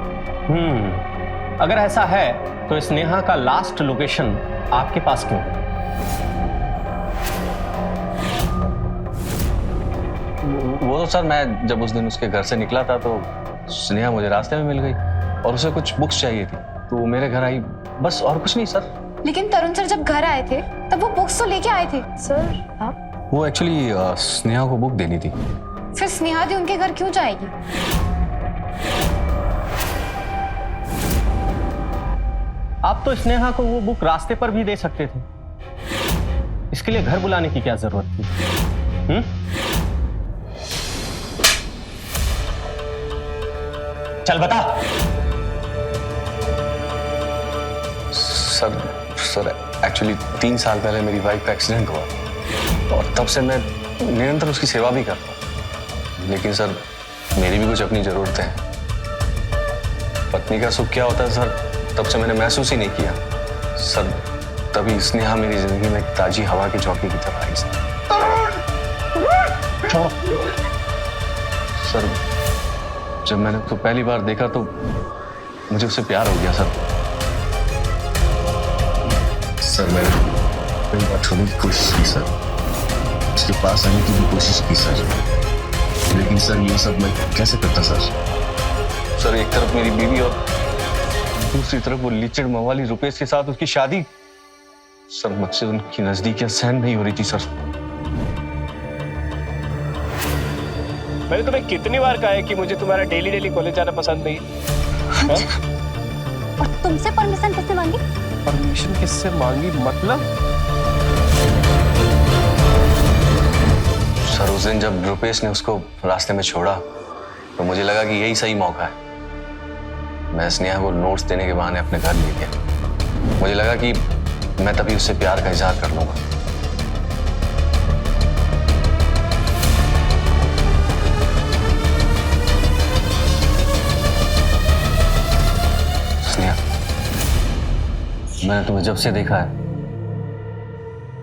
अगर ऐसा है तो स्नेहा का लास्ट लोकेशन आपके पास क्यों है? वो तो सर मैं जब उस दिन उसके घर से निकला था तो स्नेहा मुझे रास्ते में मिल गई और उसे कुछ बुक्स चाहिए थी तो वो मेरे घर आई, बस और कुछ नहीं सर। लेकिन तरुण सर जब घर आए थे तब वो बुक्स तो लेके आए थे। सर आप? वो एक्चुअली स्नेहा को बुक देनी थी। फिर स्नेहा दी उनके घर क्यों जाएगी? आप तो स्नेहा को वो बुक रास्ते पर भी दे सकते थे, इसके लिए घर बुलाने की क्या जरूरत थी? चल बता। सर एक्चुअली 3 साल पहले मेरी वाइफ का एक्सीडेंट हुआ और तब से मैं निरंतर उसकी सेवा भी करता हूँ, लेकिन सर मेरी भी कुछ अपनी जरूरतें हैं। पत्नी का सुख क्या होता है सर, तब से मैंने महसूस ही नहीं किया सर। तभी स्नेहा मेरी जिंदगी में एक ताजी हवा की झोंके की तरह आई। सर जब मैंने तो पहली बार देखा तो मुझे उससे प्यार हो गया सर। सर मैंने कई बार छोड़ने की कोशिश की सर, उसके पास आने की भी कोशिश की सर, लेकिन सर ये सब मैं कैसे करता सर? सर एक तरफ मेरी बीवी और दूसरी तरफ वो लिचड़ मवाली रुपेश के साथ उसकी शादी। सर मुझसे उनकी नजदीकियां सहन नहीं हो रही थी सर। मैंने तुम्हें कितनी बार कहा है कि मुझे तुम्हारा डेली डेली कॉलेज जाना पसंद नहीं। और तुमसे परमिशन किसने मांगी? परमिशन किससे मांगी मतलब? सर उस दिन जब रुपेश ने उसको रास्ते में छोड़ा तो मुझे लगा कि यही सही मौका है। मैं स्नेहा को नोट्स देने के बहाने अपने घर ले गया। मुझे लगा कि मैं तभी उससे प्यार का इजहार कर लूंगा। स्नेहा, मैंने तुम्हें जब से देखा है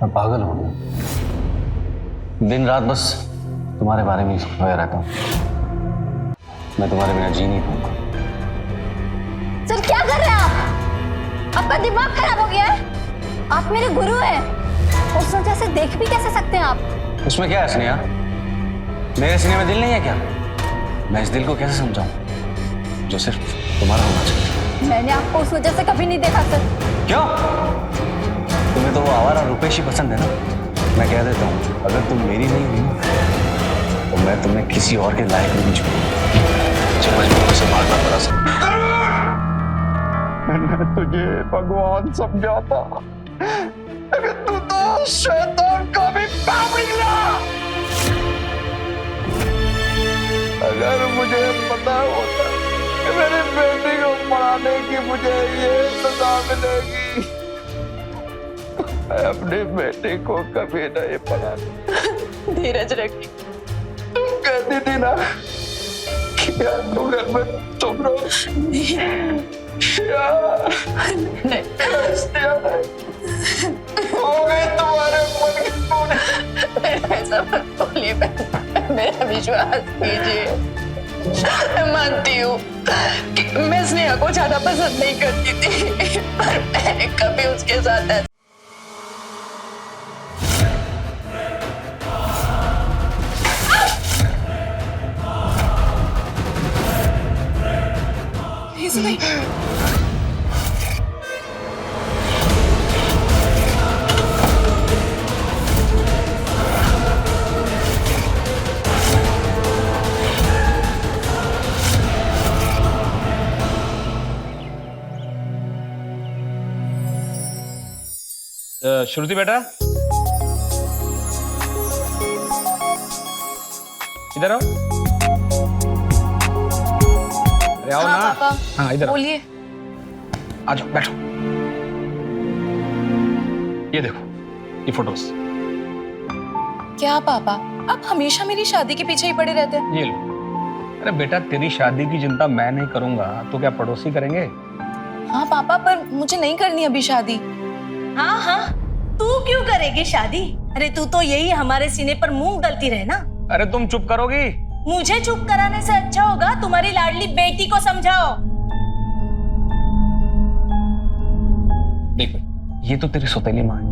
मैं पागल हो गया। दिन रात बस तुम्हारे बारे में खोया रहता हूं। मैं तुम्हारे बिना जी नहीं पाऊंगा। सर क्या कर रहे हैं आप? आपका दिमाग खराब हो गया है? आप मेरे गुरु हैं, उस वजह से देख भी कैसे सकते हैं आप? उसमें क्या है स्नेहा? मेरे सीने में दिल नहीं है क्या? मैं इस दिल को कैसे समझाऊं जो सिर्फ तुम्हारा होना चाहिए? मैंने आपको उस वजह से कभी नहीं देखा सर। क्यों? तुम्हें तो वो आवारा रुपेश ही पसंद है ना? मैं कह देता हूँ अगर तुम मेरी नहीं हुई तो मैं तुम्हें किसी और के लायक नहीं छोड़ूंगा। मुझे मजबूरी से मारना पड़ा सर। मैंने तुझे भगवान समझा था, लेकिन तू तो शैतान का भी बाप निकला। अगर मुझे पता होता कि मेरी बेटी को पढ़ाने की मुझे ये सजा मिलेगी, मैं अपनी बेटी को कभी नहीं पढ़ाने। धीरज रखिए। तुम कहती थी ना कि तू घर में चुप रहो। हो गई तुम्हारे मन की पूरी। ऐसा मत बोलिए, मेरा विश्वास कीजिए। मैं मानती हूँ कि मैं स्नेहा को ज्यादा पसंद नहीं करती थी, पर मैंने कभी उसके साथ नहीं। श्रुति बेटा इधर आओ। अरे आओ ना। पापा हाँ इधर बोलिए। आ जाओ बैठो। ये देखो ये फोटोज। क्या पापा आप हमेशा मेरी शादी के पीछे ही पड़े रहते हैं? ये लो। अरे बेटा तेरी शादी की चिंता मैं नहीं करूंगा तो क्या पड़ोसी करेंगे? हाँ पापा पर मुझे नहीं करनी अभी शादी। हाँ हाँ, तू क्यों करेगी शादी? अरे तू तो यही हमारे सीने पर मूंग गलती रहे ना। अरे तुम चुप करोगी? मुझे चुप कराने से अच्छा होगा तुम्हारी लाडली बेटी को समझाओ। देखो ये तो तेरी सौतेली माँ है।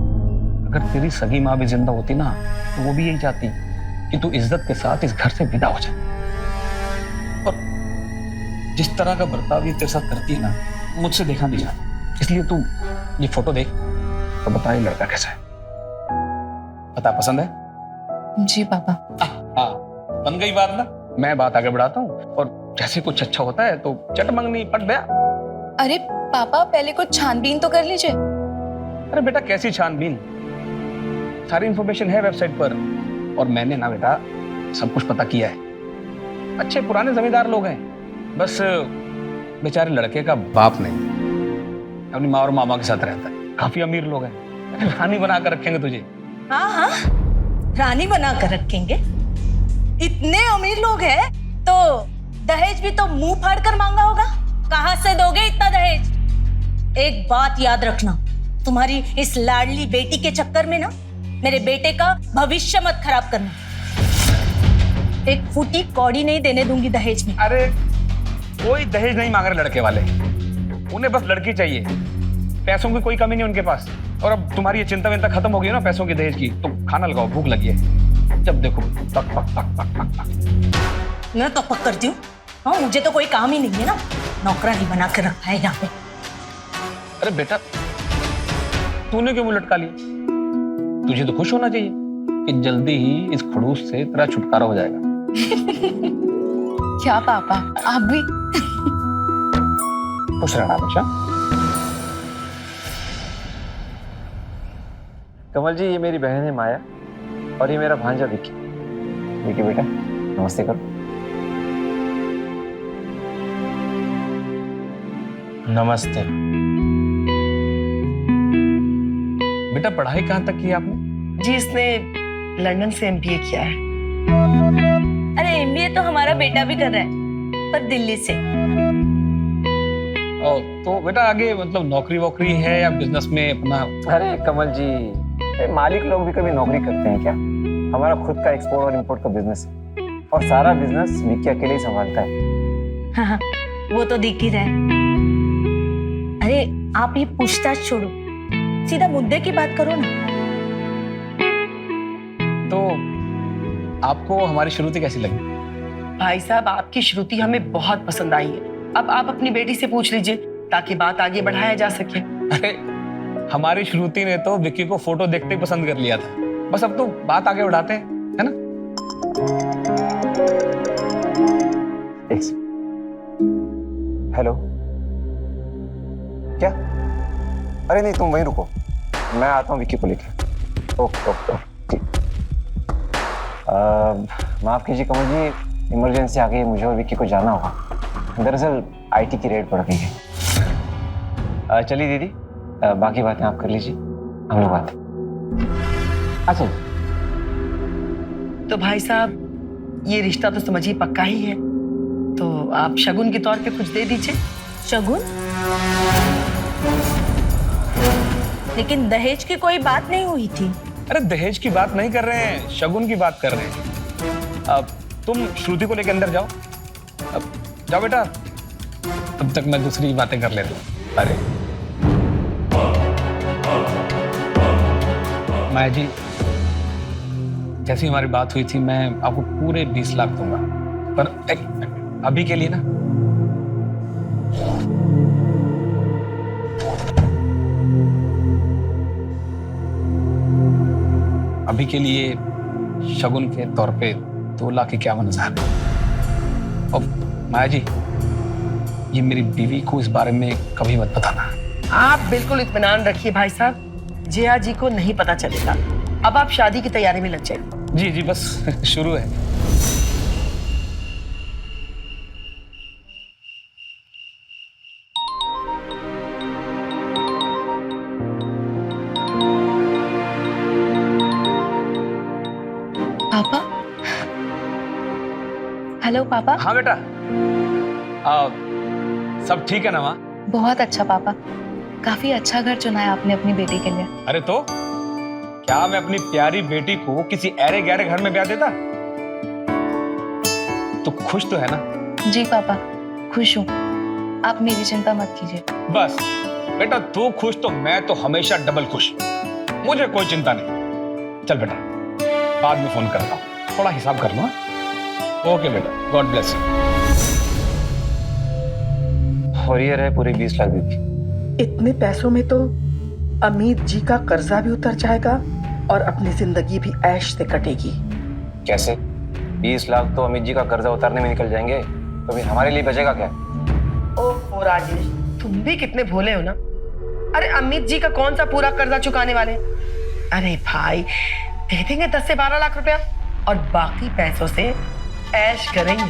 अगर तेरी सगी माँ भी जिंदा होती ना तो वो भी यही चाहती कि तू इज्जत के साथ इस घर से विदा हो जाए। और जिस तरह का बर्ताव ये तेरे साथ करती है ना मुझसे देखा नहीं जाता। इसलिए तू ये फोटो देख तो बता ये लड़का कैसा है। बता पसंद है? जी पापा। हाँ बन गई बात ना। मैं बात आगे बढ़ाता हूँ और जैसे कुछ अच्छा होता है तो चट मंगनी पट गया। अरे पापा पहले कुछ छानबीन तो कर लीजिए। अरे बेटा कैसी छानबीन? सारी इंफॉर्मेशन है वेबसाइट पर और मैंने ना बेटा सब कुछ पता किया है। अच्छे पुराने जमींदार लोग हैं, बस बेचारे लड़के का बाप नहीं, अपनी माँ और मामा के साथ रहता है। काफी अमीर लोग हैं, रानी बना कर रखेंगे तुझे। हाँ हाँ, रानी बना कर रखेंगे। इतने अमीर लोग हैं तो दहेज भी तो मुंह फाड़ कर मांगा होगा। कहाँ से दोगे इतना दहेज? एक बात याद रखना, तुम्हारी इस लाडली बेटी के चक्कर में ना मेरे बेटे का भविष्य मत खराब करना। एक फूटी कौड़ी नहीं देने दूंगी दहेज में। अरे कोई दहेज नहीं मांग रहे लड़के वाले, उन्हें बस लड़की चाहिए, पैसों की कोई कमी नहीं उनके पास। और अब तुम्हारी ये चिंता विंता खत्म हो गई है ना पैसों की दहेज की, तो खाना लगाओ, भूख लगी है। जब देखो पक पक पक पक पक पक। मैं तो पक करती हूँ। हाँ, मुझे तो कोई काम ही नहीं है ना, नौकरानी बना के रखा है यहाँ पे। अरे बेटा तूने क्यों मुंह लटका लिया? तुझे तो खुश होना चाहिए कि जल्दी ही इस खड़ूस से तेरा छुटकारा हो जाएगा। क्या पापा, आप भी? खुश रहना हमेशा। कमल जी, ये मेरी बहन है माया और ये मेरा भांजा विक्की। विक्की बेटा नमस्ते करो। नमस्ते। बेटा पढ़ाई कहाँ तक की आपने? जी इसने लंदन से एमबीए किया है। अरे एमबीए तो हमारा बेटा भी कर रहा है, पर दिल्ली से। तो बेटा आगे मतलब नौकरी वोकरी है या बिजनेस में अपना? अरे कमल जी, मालिक लोग भी कभी नौकरी करते हैं क्या? हमारा खुद का एक्सपोर्ट और इंपोर्ट का बिजनेस है और सारा बिजनेस विक्की अकेले ही संभालता है। हाँ, वो तो दिख ही रहा है। अरे आप ये पूछताछ छोड़ो, सीधा मुद्दे की बात करो ना। तो आपको हमारी श्रुति कैसी लगी? भाई साहब आपकी श्रुति हमें बहुत पसंद आई है। अब आप अपनी बेटी से पूछ लीजिए ताकि बात आगे बढ़ाया जा सके। अरे हमारी श्रुति ने तो विक्की को फोटो देखते ही पसंद कर लिया था, बस अब तो बात आगे बढ़ाते हैं, है ना? हेलो, क्या? अरे नहीं, तुम वहीं रुको, मैं आता हूँ विक्की को लेकर। ओके ओके ठीक। माफ कीजिए कमल जी, इमरजेंसी आ गई है, मुझे और विक्की को जाना होगा। दरअसल आईटी की रेड पड़ गई है। चलिए दीदी, बाकी बातें आप कर लीजिए, हम लोग बात। अच्छा तो भाई साहब ये रिश्ता तो समझिए पक्का ही है, तो आप शगुन के तौर पे कुछ दे दीजिए। शगुन? लेकिन दहेज की कोई बात नहीं हुई थी। अरे दहेज की बात नहीं कर रहे हैं, शगुन की बात कर रहे हैं। अब तुम श्रुति को लेकर अंदर जाओ। अब जाओ बेटा, तब तक मैं दूसरी बातें कर लेता हूँ। अरे माया जी, जैसी हमारी बात हुई थी मैं आपको पूरे 20 लाख दूंगा, पर अभी के लिए ना। अभी के लिए शगुन के तौर पे 2,51,000। और माया जी, ये मेरी बीवी को इस बारे में कभी मत बताना। आप बिल्कुल इत्मीनान रखिए भाई साहब, जया जी को नहीं पता चलेगा। अब आप शादी की तैयारी में लग जाइए। जी जी, बस शुरू है। पापा? हेलो पापा। हाँ बेटा, सब ठीक है ना माँ? बहुत अच्छा पापा, काफी अच्छा घर चुना है आपने अपनी बेटी के लिए। अरे तो क्या मैं अपनी प्यारी बेटी को किसी ऐरे गहरे घर में ब्याह देता? तो खुश तो है ना? जी पापा, खुश हूँ, आप मेरी चिंता मत कीजिए। बस बेटा, तू खुश तो मैं तो हमेशा डबल खुश, मुझे कोई चिंता नहीं। चल बेटा, बाद में फोन करता हूँ, थोड़ा हिसाब कर लो। ओके बेटा, गॉड ब्लेस यू। और ये रहे पूरे 20 लाख दीदी। इतने पैसों में तो अमित जी का कर्जा भी उतर जाएगा और अपनी जिंदगी भी ऐश से कटेगी। कैसे? 20 लाख तो अमित जी का कर्जा उतारने में निकल जाएंगे, तो फिर हमारे लिए बचेगा क्या? ओह राजेश, तुम भी कितने भोले हो ना। अरे अमित जी का कौन सा पूरा कर्जा चुकाने वाले? अरे भाई, दे देंगे 10 से 12 लाख रुपया और बाकी पैसों से ऐश करेंगे।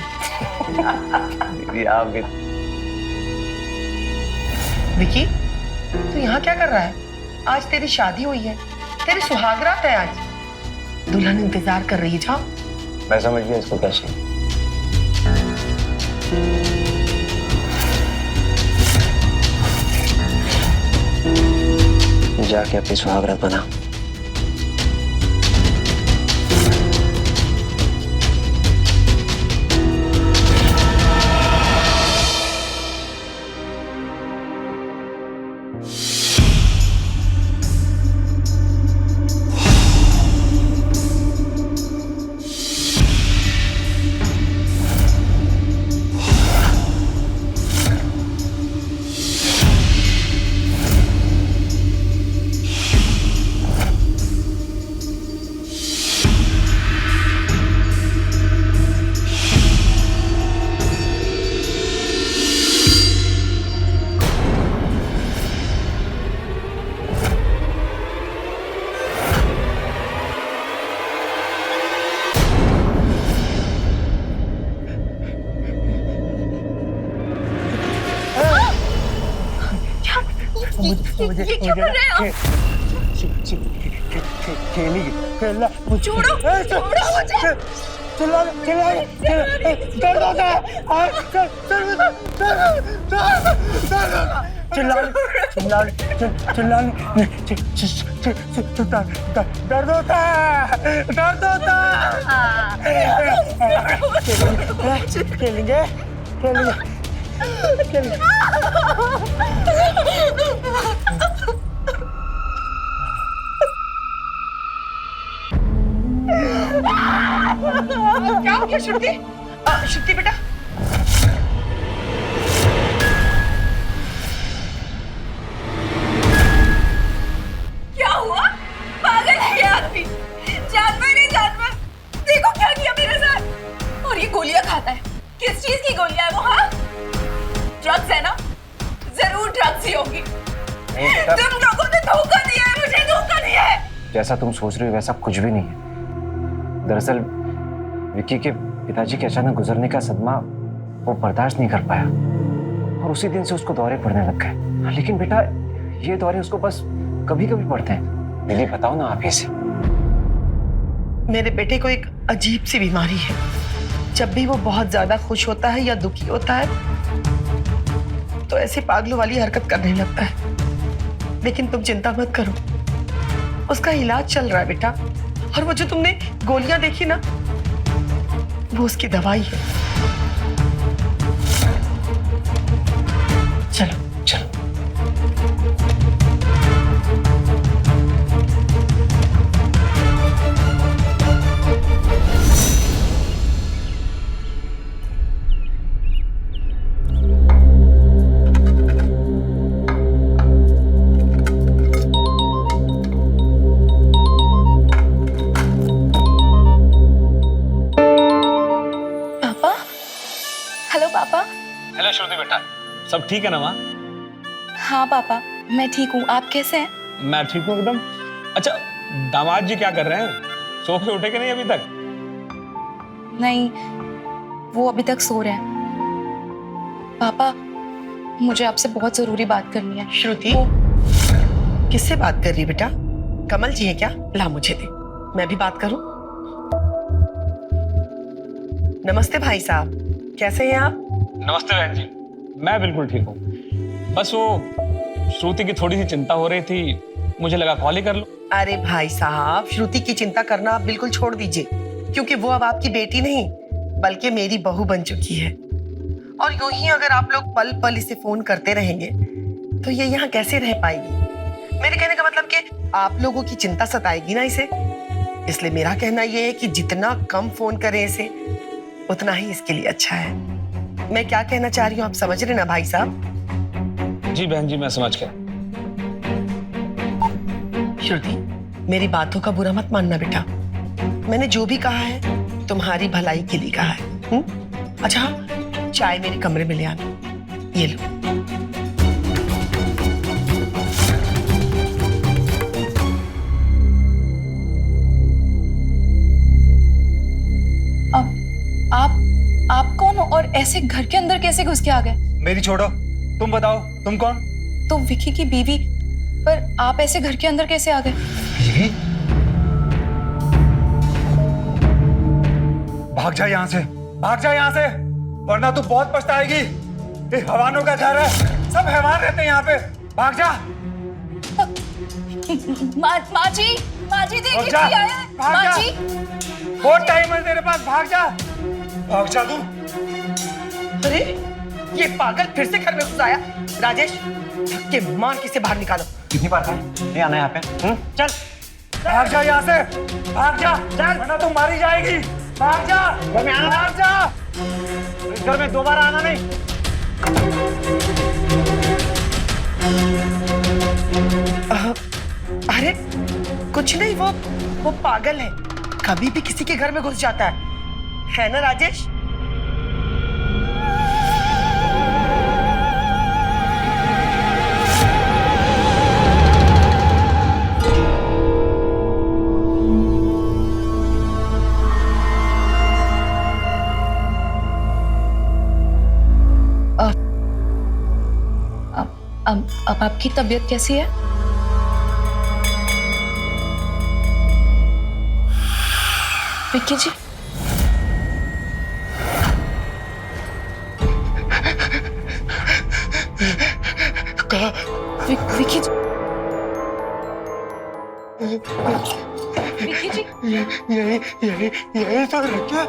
दीदी आप भी। विकी, तू यहाँ क्या कर रहा है? आज तेरी शादी हुई है, तेरी सुहागरात है आज, दुल्हन इंतजार कर रही है। जाओ। मैं समझ गया इसको कैसे। जाके अपनी सुहागरात बना। मुझे ये क्या कर रहे हैं आप? खेलेंगे खेलना छोड़ो, छोड़ो मुझे। चिल्ला दर्द होता है दर्द होता है खेलेंगे क्या हो गया श्रुति? श्रुति बेटा क्या हुआ? पागल है ये आदमी। जानवर नहीं जानवर। देखो क्या किया मेरे साथ। और ये गोलियां खाता है। किस चीज की गोलियां है वो? हाँ, ड्रग्स है ना? जरूर ड्रग्स ही होगी। तुम लोगों ने धोखा दिया है, मुझे धोखा दिया है। जैसा तुम सोच रही हो वैसा कुछ भी नहीं है। दरअसल विक्की के पिताजी के अचानक गुजरने का सदमा वो बर्दाश्त नहीं कर पाया और उसी दिन से उसको दौरे पड़ने लग गए। लेकिन बेटा ये दौरे उसको बस कभी कभी पड़ते हैं। दीदी बताओ ना आप इसे। मेरे बेटे को एक अजीब सी बीमारी है। जब भी वो बहुत ज्यादा खुश होता है या दुखी होता है तो ऐसे पागलों वाली हरकत करने लगता है। लेकिन तुम चिंता मत करो, उसका इलाज चल रहा है बेटा। और वो जो तुमने गोलियां देखी ना, वो उसकी दवाई है। चलो चलो। हेलो श्रुति बेटा, सब ठीक है ना माँ? हाँ पापा, मैं ठीक हूँ। आप कैसे हैं? मैं ठीक हूँ एकदम। अच्छा, दामाद जी क्या कर रहे हैं? सो के उठे कि नहीं अभी तक? नहीं, वो अभी तक सो रहे हैं। पापा, मुझे आपसे बहुत जरूरी बात करनी है। श्रुति, किससे बात कर रही बेटा? कमल जी है क्या? ला मुझे दे, मैं भी बात करूं। नमस्ते भाई साहब, कैसे हैं आप? नमस्ते बहन जी, मैं बिल्कुल ठीक हूँ। बस वो श्रुति की थोड़ी सी चिंता हो रही थी, मुझे लगा कॉल ही कर लो। अरे भाई साहब, श्रुति की चिंता करना आप बिल्कुल छोड़ दीजिए, क्योंकि वो अब आपकी बेटी नहीं बल्कि मेरी बहू बन चुकी है। और यूं ही अगर आप लोग पल पल इसे फोन करते रहेंगे तो ये यहाँ कैसे रह पाएगी? मेरे कहने का मतलब कि आप लोगों की चिंता सताएगी ना इसे। इसलिए मेरा कहना यह है कि जितना कम फोन करें इसे, उतना ही इसके लिए अच्छा है। मैं क्या कहना चाह रही हूँ आप समझ रहे ना भाई साहब? जी बहन जी, मैं समझ गया। श्रुति, मेरी बातों का बुरा मत मानना बेटा। मैंने जो भी कहा है तुम्हारी भलाई के लिए कहा है। अच्छा, चाय मेरे कमरे में ले आना। ये लो। आप कौन हो और ऐसे घर के अंदर कैसे घुस के आ गए? मेरी छोड़ो, तुम बताओ, तुम कौन? तो विकी की बीवी, पर आप ऐसे घर के अंदर कैसे आ गए? बीवी? भाग जा यहाँ से, भाग जा यहाँ से, वरना तू बहुत पछताएगी। ये हैवानों का घर है, सब हैवान रहते हैं यहाँ पे। भाग जा। माँ जी देखिए क्या है। माँ जी, बहुत टाइम है तेरे पास, भाग जा, भाग जा तू। अरे ये पागल फिर से घर में घुस आया। राजेश, धक्के मार के इसे बाहर निकालो। कितनी बार कहा ये आना यहाँ पे? चल भाग जा यहाँ से, भाग जा, वरना तू मारी जाएगी। भाग जा, घर में आना, भाग जा, इस घर में दोबारा आना नहीं। अरे कुछ नहीं, वो पागल है, कभी भी किसी के घर में घुस जाता है ना राजेश? अब आपकी तबीयत कैसी है? विक्की जी, विक्की जी, विक्की जी, यही तो रखा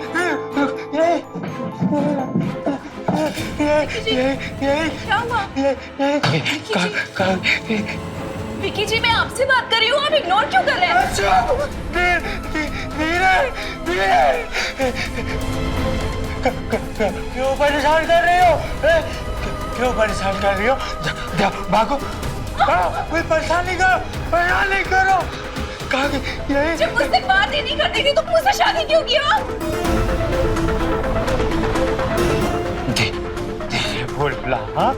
क्या हुआ? विक्की जी, मैं आपसे बात कर रही हूँ, आप इग्नोर क्यों कर रहे हैं? क्यों परेशान कर रही हो? क्यों परेशान कर रही हो? भागो, कोई परेशान नहीं करो। जब मुझसे बात ही नहीं करती थी तो मुझसे शादी क्यों किया? बोला, हाँ?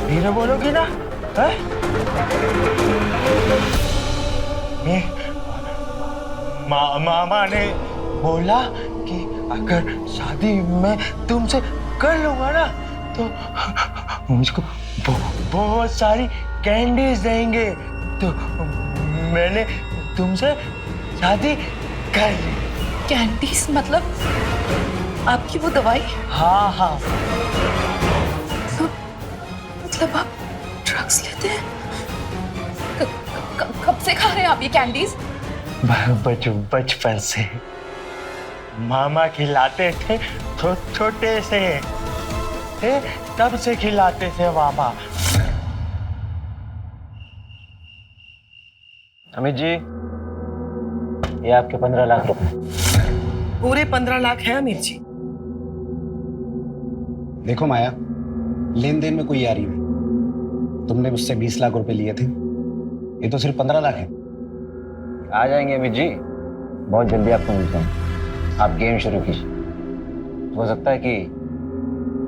धीरे बोलोगी ना? मामा ने बोला कि अगर शादी में तुमसे कर लूंगा ना तो मुझको बहुत सारी कैंडीज देंगे, तो मैंने तुमसे शादी कर ली। कैंडीज मतलब आपकी वो दवाई? हाँ। मतलब आप ड्रग्स लेते हैं? कब से खा रहे हैं आप ये कैंडीज? बचपन से मामा खिलाते थे, छोटे से तब से खिलाते थे मामा। अमित जी, ये आपके 15 लाख रुपए। पूरे 15 लाख है अमीर जी। देखो माया, लेन देन में कोई यारी नहीं। तुमने मुझसे 20 लाख रुपए लिए थे, ये तो सिर्फ 15 लाख है। आ जाएंगे अमित जी, बहुत जल्दी आपको मिलता हूँ। आप गेम शुरू कीजिए, हो सकता है कि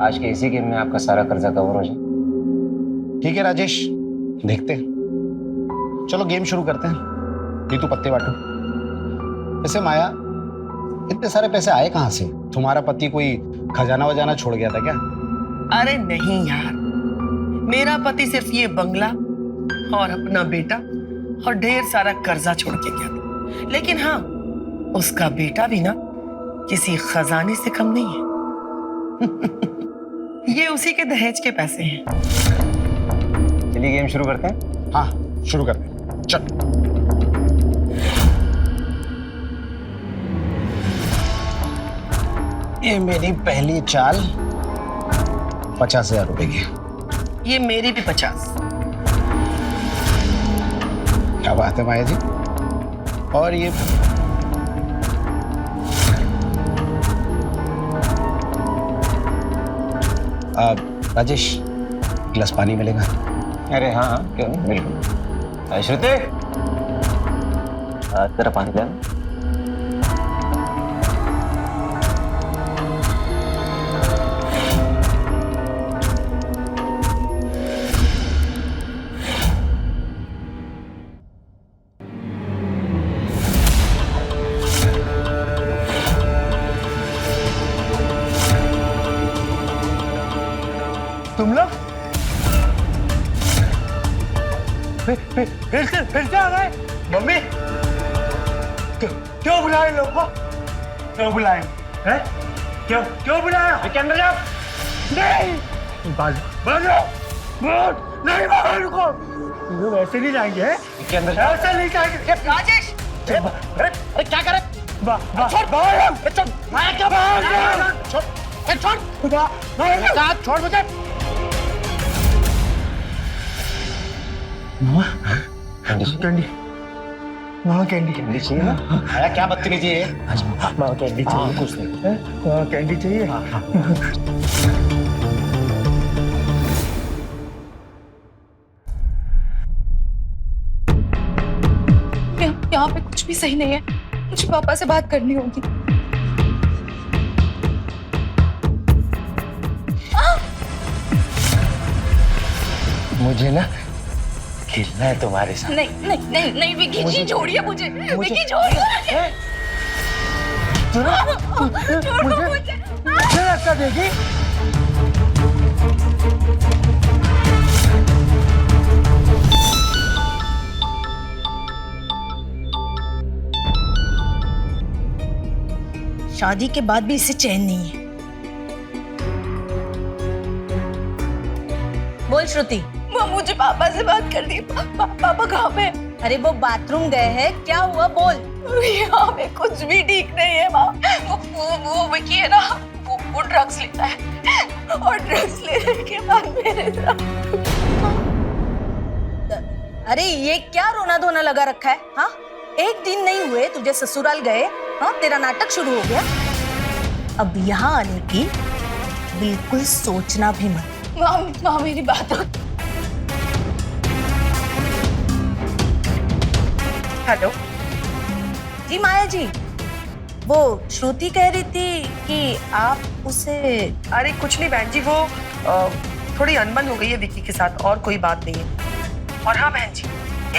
आज के इसी गेम में आपका सारा कर्जा कवर हो जाए। ठीक है राजेश, देखते हैं। चलो गेम शुरू करते हैं। नीतू पत्ते बांटो। वैसे माया, इतने सारे पैसे आए कहाँ से? तुम्हारा पति कोई खजाना वजाना छोड़ गया था क्या? अरे नहीं यार, मेरा पति सिर्फ ये बंगला और अपना बेटा और ढेर सारा कर्जा छोड़ के गया था। लेकिन हाँ, उसका बेटा भी ना किसी खजाने से कम नहीं है। ये उसी के दहेज के पैसे हैं। चलिए गेम शुरू करते हैं। हाँ, शुरू करते हैं। चल। ये मेरी पहली चाल 50,000 रुपए की। ये मेरी भी 50। क्या बात है माया जी। और ये राजेश, गिलास पानी मिलेगा? अरे हाँ, क्यों नहीं, बिल्कुल। श्रुति, तेरा पानी लेना। तुम लोग फिर से आ गए? मम्मी, क्यों बुलाए लोग को? क्यों बुलाए? हैं? क्यों बुलाया? के अंदर जाओ। नहीं, बाजो, नहीं बाहर को। लोग ऐसे नहीं जाएंगे, हैं? के अंदर ऐसे नहीं जाएंगे। राजेश, अरे क्या करे? छोड़ मुझे। कैंडी, वहाँ कैंडी चाहिए ना? आया क्या बदतमीजी है? वहाँ कैंडी चाहिए। कुछ नहीं। वहाँ कैंडी चाहिए। यहाँ पे कुछ भी सही नहीं है, मुझे पापा से बात करनी होगी। मुझे ना खेलना है तुम्हारे साथ। नहीं नहीं नहीं नहीं विकी जी, छोड़िए मुझे। विकी छोड़िए मुझे धक्का देगी? शादी के बाद भी इसे चैन नहीं है। बोल श्रुति। माँ मुझे पापा से बात कर दी। पापा कहाँ पे? अरे वो बाथरूम गए हैं, क्या हुआ बोल। यहाँ पे कुछ भी ठीक नहीं है माँ। वो विकी है ना, वो ड्रग्स लेता है और ड्रग्स लेने के बाद मेरे साथ। अरे ये क्या रोना धोना लगा रखा है? हाँ, एक दिन नहीं हुए तुझे ससुराल गए, हाँ तेरा नाटक शुरू हो गया। अब यहाँ आने की बिल्कुल सोचना भी मत। माँ मेरी बात। हेलो जी माया जी, वो श्रुति कह रही थी कि आप उसे। अरे कुछ नहीं बहन जी, वो थोड़ी अनबन हो गई है विकी के साथ, और कोई बात नहीं है। और हाँ बहन जी,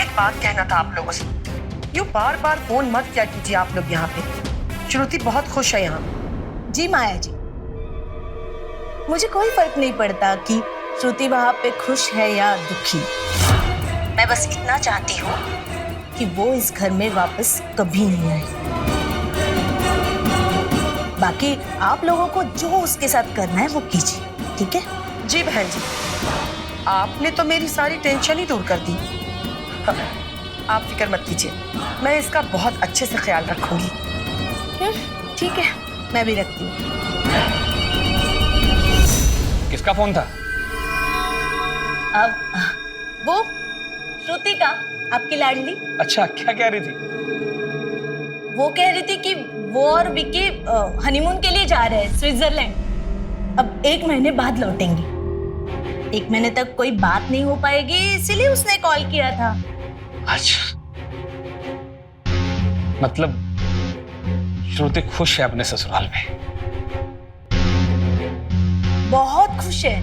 एक बात कहना था आप लोगों से, यूँ बार बार फोन मत किया कीजिए आप लोग यहाँ पे। श्रुति बहुत खुश है यहाँ। जी माया जी, मुझे कोई फर्क नहीं पड़ता कि श्रुति वहां पे खुश है या दुखी। मैं बस इतना चाहती हूँ कि वो इस घर में वापस कभी नहीं आए। बाकी आप लोगों को जो उसके साथ करना है वो कीजिए, ठीक है? जी बहन जी, आपने तो मेरी सारी टेंशन ही दूर कर दी। हाँ, आप फिक्र मत कीजिए, मैं इसका बहुत अच्छे से ख्याल रखूंगी। ठीक है, मैं भी रखती हूँ। किसका फोन था? अब वो श्रुति का, आपकी लाडली। अच्छा, क्या कह रही थी? वो कह रही थी कि वो और विकी हनीमून के लिए जा रहे हैं स्विट्जरलैंड। अब 1 महीने बाद लौटेंगे। 1 महीने तक कोई बात नहीं हो पाएगी, इसीलिए उसने कॉल किया था। अच्छा, मतलब श्रुति खुश है अपने ससुराल में? बहुत खुश है।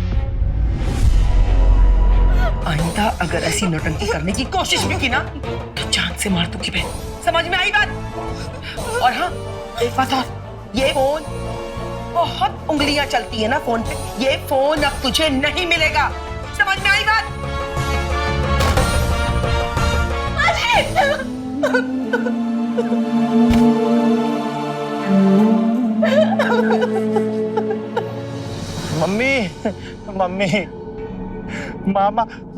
आइंदा अगर ऐसी नौटंकी करने की कोशिश भी की ना तो जान से मार दूंगी बहन, समझ में आई बात? और हाँ, एक बात और, ये फोन बहुत उंगलियां चलती है ना फोन पे, ये फोन अब तुझे नहीं मिलेगा, समझ में आई बात? मम्मी मम्मी,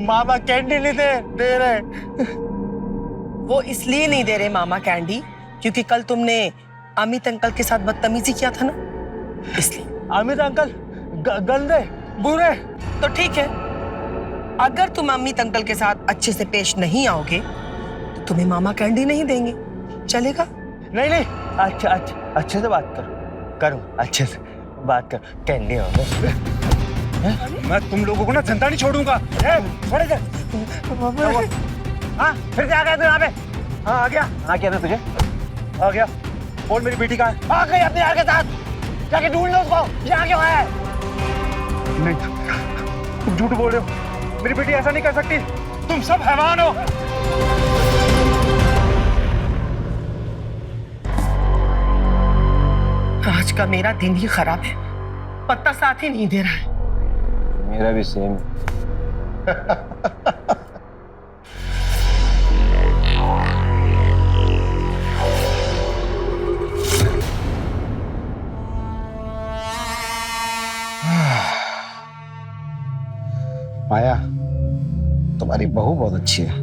मामा कैंडी नहीं दे रहे। वो इसलिए नहीं दे रहे मामा कैंडी क्योंकि कल तुमने अमित अंकल के साथ बदतमीजी किया था ना, इसलिए। अमित अंकल गंदे बुरे। तो ठीक है, अगर तुम अमित अंकल के साथ अच्छे से पेश नहीं आओगे तो तुम्हें मामा कैंडी नहीं देंगे, चलेगा? नहीं, अच्छे से बात करूं, अच्छे से बात कर, कैंडी होगा। मैं तुम लोगों को ना जिंदा नहीं छोड़ूंगा। हाँ, फिर क्या गया तू यहाँ पे? हाँ, आ गया था तुझे? आ गया। बोल मेरी बेटी कहाँ है? आ गई अपने यार के साथ, जाके ढूंढ लो उसको। यहाँ क्यों है? नहीं, तुम झूठ बोल रहे हो, मेरी बेटी ऐसा नहीं कर सकती, तुम सब हैवान हो। आज का मेरा दिन ही खराब है, पत्ता साथ ही नहीं दे रहा है। मेरा भी सेम। माया, तुम्हारी बहू बहुत अच्छी है।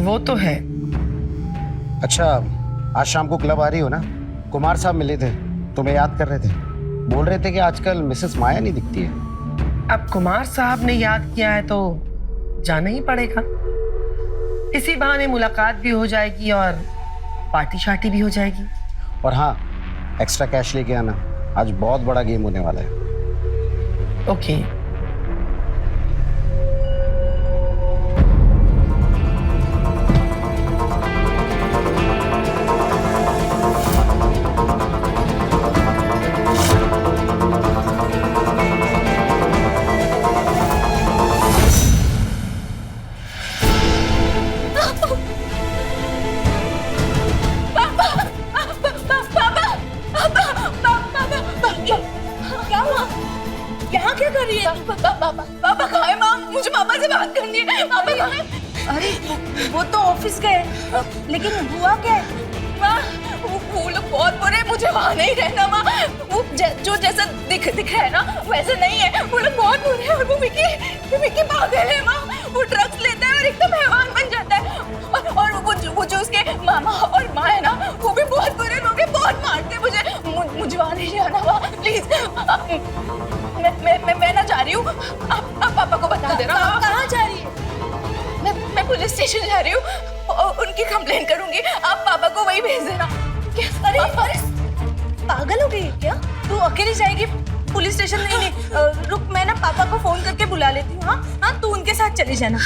वो तो है। अच्छा, आज शाम को क्लब आ रही हो ना? कुमार साहब मिले थे, तुम्हें याद कर रहे थे, बोल रहे थे कि आजकल मिसेस माया नहीं दिखती है। अब कुमार साहब ने याद किया है तो जाना ही पड़ेगा। इसी बहाने मुलाकात भी हो जाएगी और पार्टी शार्टी भी हो जाएगी। और हाँ, एक्स्ट्रा कैश लेके आना, आज बहुत बड़ा गेम होने वाला है। ओके। पापा कहाँ है? माँ, मुझे पापा से बात करनी है। पापा कहाँ है? अरे वो तो ऑफिस गए, लेकिन हुआ क्या है? माँ, वो लोग बहुत बुरे, मुझे वहाँ नहीं रहना माँ। वो जो जैसा दिख रहा है ना वैसे नहीं है, वो लोग बहुत बुरे हैं। और वो विकी पागल है माँ, वो ड्रग्स लेता है और एकदम हैवान बन जाता है। और वो जो उसके मामा और माँ है ना वो भी बहुत बुरे लोग हैं, बहुत मारते हैं मुझे वहाँ नहीं जाना माँ, प्लीज। मैं ना जा रही हूँ, आप पापा को बता देना। कहाँ जा रही है? मैं पुलिस स्टेशन जा रही हूँ, उनकी कंप्लेन करूंगी, आप पापा को वही भेज देना। क्या? अरे पागल हो गई है क्या? तू अकेली जाएगी पुलिस स्टेशन? नहीं, रुक, मैं ना पापा को फोन करके बुला लेती हूँ। हाँ, तू उनके साथ चली जाना।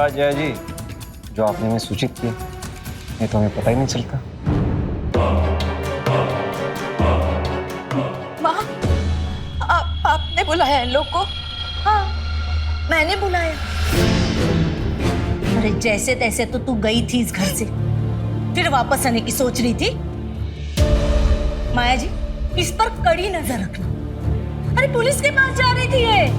जया जी, जो आपने हमें सूचित किया ये तो हमें पता ही नहीं चलता। माँ, आपने बुलाया इन लोग को? हाँ, मैंने बुलाया। अरे जैसे तैसे तो तू गई थी इस घर से, फिर वापस आने की सोच रही थी। माया जी, इस पर कड़ी नजर रखना। अरे पुलिस के पास जा रही थी ये।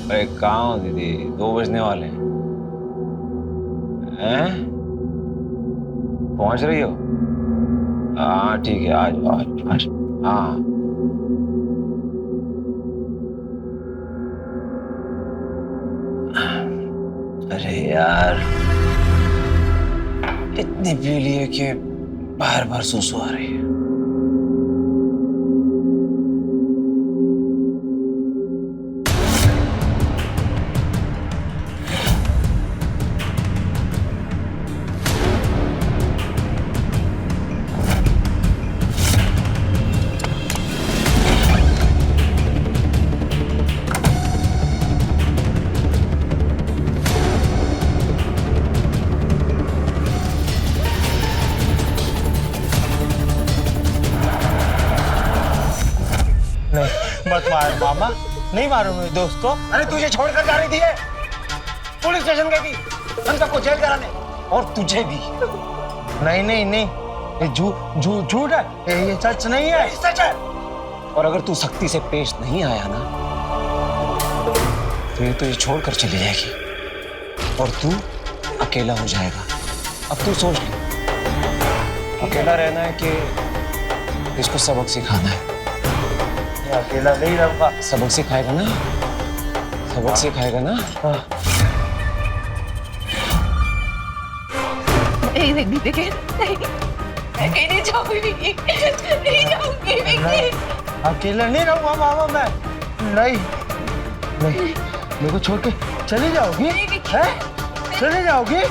अरे कहाँ हो दीदी, 2 बजने वाले हैं। पहुंच रही हो? हाँ ठीक है, आ जाओ आ जाओ। हाँ अरे यार, इतनी पी ली है कि बार बार सुसु आ रही है। मत मार मामा, नहीं मारो मेरे दोस्त को। अरे तुझे छोड़कर जा रही थी ये, पुलिस स्टेशन गई थी हम सबको जेल कराने, और तुझे भी। नहीं नहीं नहीं, ये झूठ है, ये सच नहीं है। सच है। और अगर तू सख्ती से पेश नहीं आया ना तो ये तुझे छोड़कर चली जाएगी और तू अकेला हो जाएगा। अब तू सोच ले, अकेला रहना है कि इसको सबक सिखाना है? अकेला नहीं रहूंगा। सबक सिखाएगा ना, सबक सिखाएगा ना। मैं कहीं नहीं जाऊंगी विकी, नहीं जाऊंगी विकी। अकेला नहीं रहूंगा मामा मैं। नहीं नहीं, मेरे को छोड़ के चली जाओगी? हैं? चली जाओगी?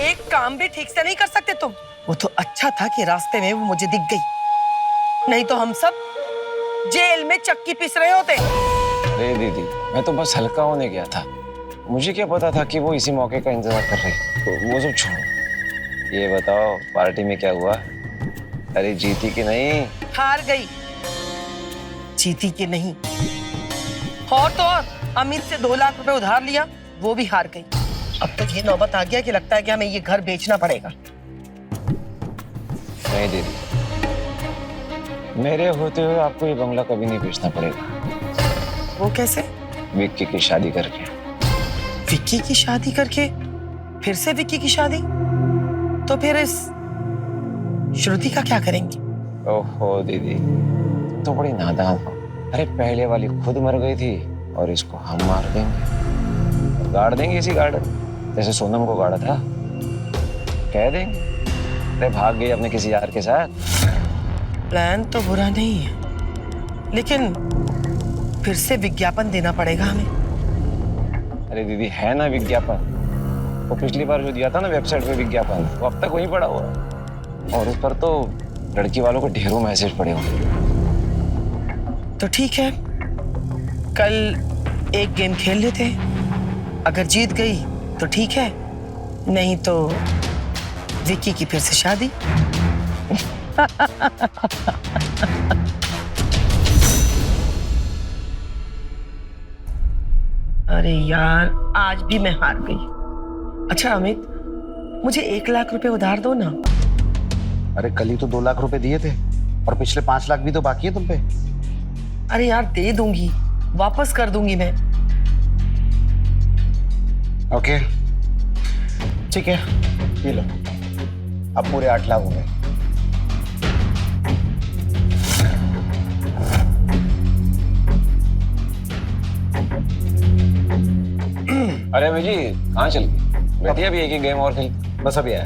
एक काम भी ठीक से नहीं कर सकते तुम? वो तो अच्छा था कि रास्ते में वो मुझे दिख गई, नहीं तो हम सब जेल में चक्की पीस रहे होते। अरे दीदी, मैं तो बस हल्का होने गया था, मुझे क्या पता था कि वो इसी मौके का इंतजार कर रही। तो वो सब छोड़ो, ये बताओ पार्टी में क्या हुआ? अरे जीती कि नहीं? हार गई। जीती कि नहीं? और तो और अमित से 2 लाख रुपए उधार लिया, वो भी हार गई। अब तो ये नौबत आ गया कि लगता है कि हमें ये घर बेचना पड़ेगा। नहीं दीदी, मेरे होते हुए आपको ये बंगला कभी नहीं बेचना पड़ेगा। वो कैसे? विक्की की शादी करके। विक्की की शादी करके? फिर से विक्की की शादी? तो फिर इस श्रुति का क्या करेंगे? ओहो दीदी, तुम तो बड़ी नादान हो। अरे पहले वाली खुद मर गई थी और इसको हम मार देंगे, गाड़ देंगे इसी गार्डन, जैसे सोनम को गाड़ा था। कह देंगे अरे भाग गई अपने किसी यार के साथ। प्लान तो बुरा नहीं है, लेकिन फिर से विज्ञापन देना पड़ेगा हमें। अरे दीदी, है ना विज्ञापन, वो पिछली बार जो दिया था ना वेबसाइट पे विज्ञापन, वो अब तक वहीं पड़ा हुआ है और उस पर तो लड़की वालों को ढेरों मैसेज पड़े हुए। तो ठीक है, कल एक गेम खेल लेते हैं, अगर जीत गई तो ठीक है, नहीं तो विक्की की फिर से शादी। अरे यार, आज भी मैं हार गई। अच्छा अमित, मुझे 1 लाख रुपए उधार दो ना। अरे कल ही तो 2 लाख रुपए दिए थे और पिछले 5 लाख भी तो बाकी है तुम पे। अरे यार दे दूंगी, वापस कर दूंगी मैं। ओके ठीक है, ये लो, अब पूरे 8 लाख हो गए। अरे अभी जी कहाँ चल गई? बैठिए, अभी एक ही गेम और खेल। बस अभी आया।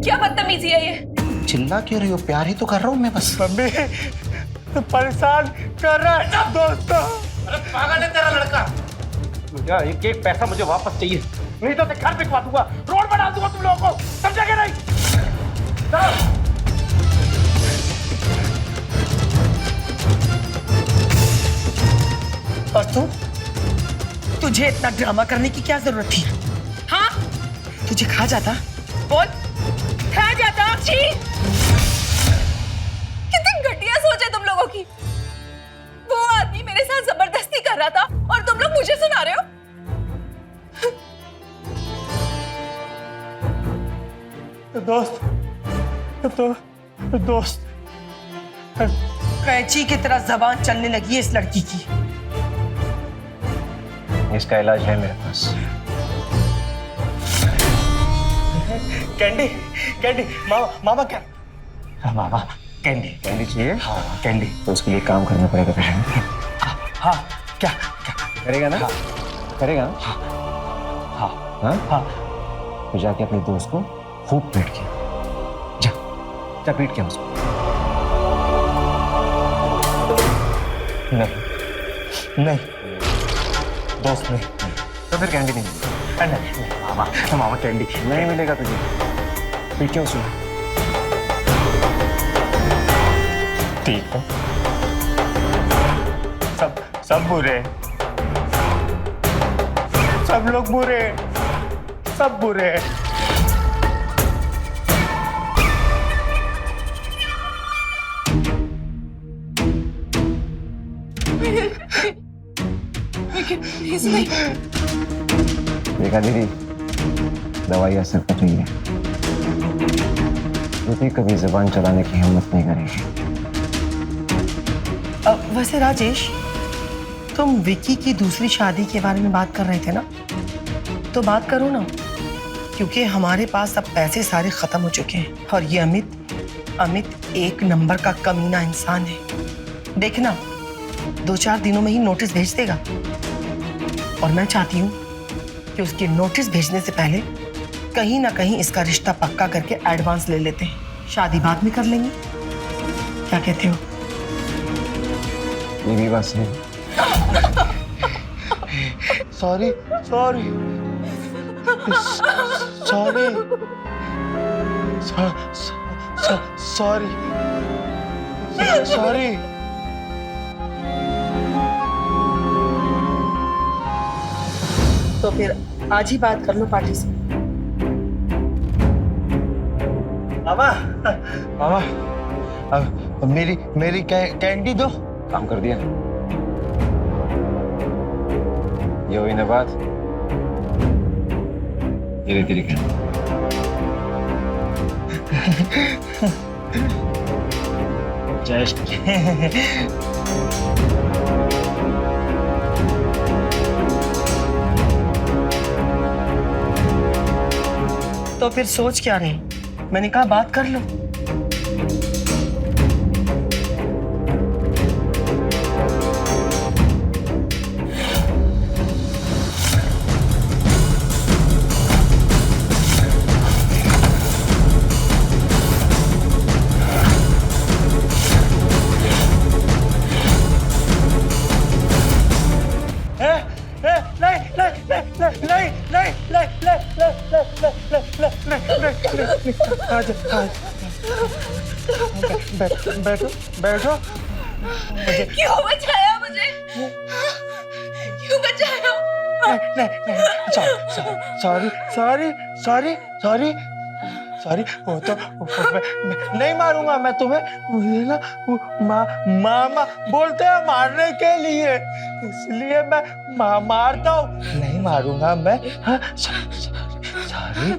क्या बदतमीजी है ये? चिल्ला क्यों रही हो? प्यार ही तो कर रहा हूँ मैं बस। मम्मी तो परेशान कर रहा है ना दोस्तों। अरे पागल है तेरा लड़का। मुझे एक पैसा मुझे वापस चाहिए, नहीं तो घर बिकवा दूंगा, रोड बना दूंगा तुम लोगों को, समझा क्या नहीं? और तुझे इतना ड्रामा करने की क्या जरूरत थी? हाँ, तुझे खा जाता, बोल, खा जाता। जी, कितनी घटिया सोच है तुम लोगों की। वो आदमी मेरे साथ जबरदस्ती कर रहा था और तुम लोग मुझे सुना रहे हो। दोस्त कैंची की तरह जबान चलने लगी है इस लड़की की। इसका इलाज है मेरे पास। कैंडी, कैंडी, मामा क्या? हाँ मामा, कैंडी चाहिए? हाँ कैंडी। तो उसके लिए काम करना पड़ेगा पेशेंट। हाँ क्या करेगा ना? करेगा ना? हाँ हाँ हाँ। तो जाके अपने दोस्त को खूब पीट के जा पीट के उसको। नहीं दोस्त नहीं। तो फिर कैंडी नहीं मिलेगा। नहीं मामा कैंडी नहीं मिलेगा तुझे। पीट के उसको। ठीक है, सब बुरे, सब लोग बुरे, सब बुरे। देखा दीदी, दवाई असर कर रही है। श्रुति कभी जुबान चलाने की हिम्मत नहीं करेगी। वैसे राजेश, तुम विकी की दूसरी शादी के बारे में बात कर रहे थे ना, तो बात करो ना, क्योंकि हमारे पास अब पैसे सारे खत्म हो चुके हैं और ये अमित एक नंबर का कमीना इंसान है। देखना 2-4 दिनों में ही नोटिस भेज देगा और मैं चाहती हूँ कि उसके नोटिस भेजने से पहले कहीं ना कहीं इसका रिश्ता पक्का करके एडवांस ले लेते हैं, शादी बाद में कर लेंगे। क्या कहते हो? ये भी बात सही। Sorry sorry sorry sorry sorry. तो फिर आज ही बात कर लो पार्टी से। मामा मामा अब मेरी कैंडी दो। काम कर दिया। ये हुई ना बात। धीरे धीरे कर। तो फिर सोच क्या रही? मैंने कहा बात कर लो। बैठो बैठो। क्यों बचाया मुझे? क्यों बचाया? Sorry sorry sorry sorry sorry. वो तो मैं नहीं मारूंगा मैं तुम्हें। मुझे ना मामा बोलते हैं मारने के लिए, इसलिए मैं मारता हूँ। नहीं मारूंगा मैं। सॉरी।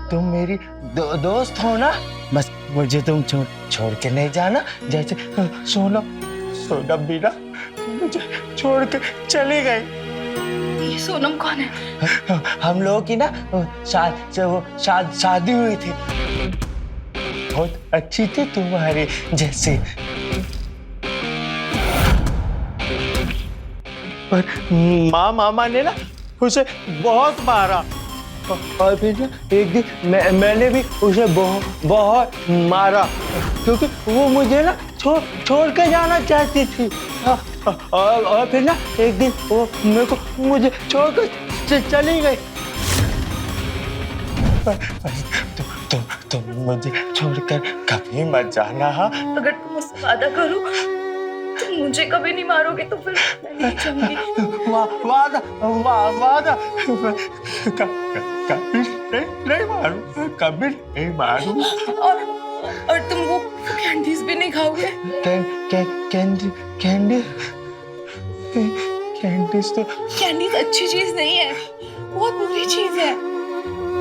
तुम मेरी दोस्त हो ना, बस मुझे तुम छोड़ के नहीं जाना। जैसे सोनम भी ना मुझे छोड़ के चली गई। ये सोनम कौन है? हम लोगों की ना शादी हुई थी, बहुत अच्छी थी तुम्हारी जैसे। पर मामा ने ना उसे बहुत मारा और फिर ना एक दिन मैंने भी उसे बहुत मारा, क्योंकि वो मुझे ना छोड़ के जाना चाहती थी। और फिर ना एक दिन वो मुझे छोड़कर चली गई। तुम मुझे छोड़कर कभी मत जाना। हाँ, अगर तुम मुझसे वादा करो तुम मुझे कभी नहीं मारोगे तो फिर मैं नहीं जाऊंगी। वादा कभी नहीं मारूंगा। और तुम वो कैंडीज भी नहीं खाओगे? कैंडीज अच्छी चीज नहीं है, बहुत बुरी चीज है।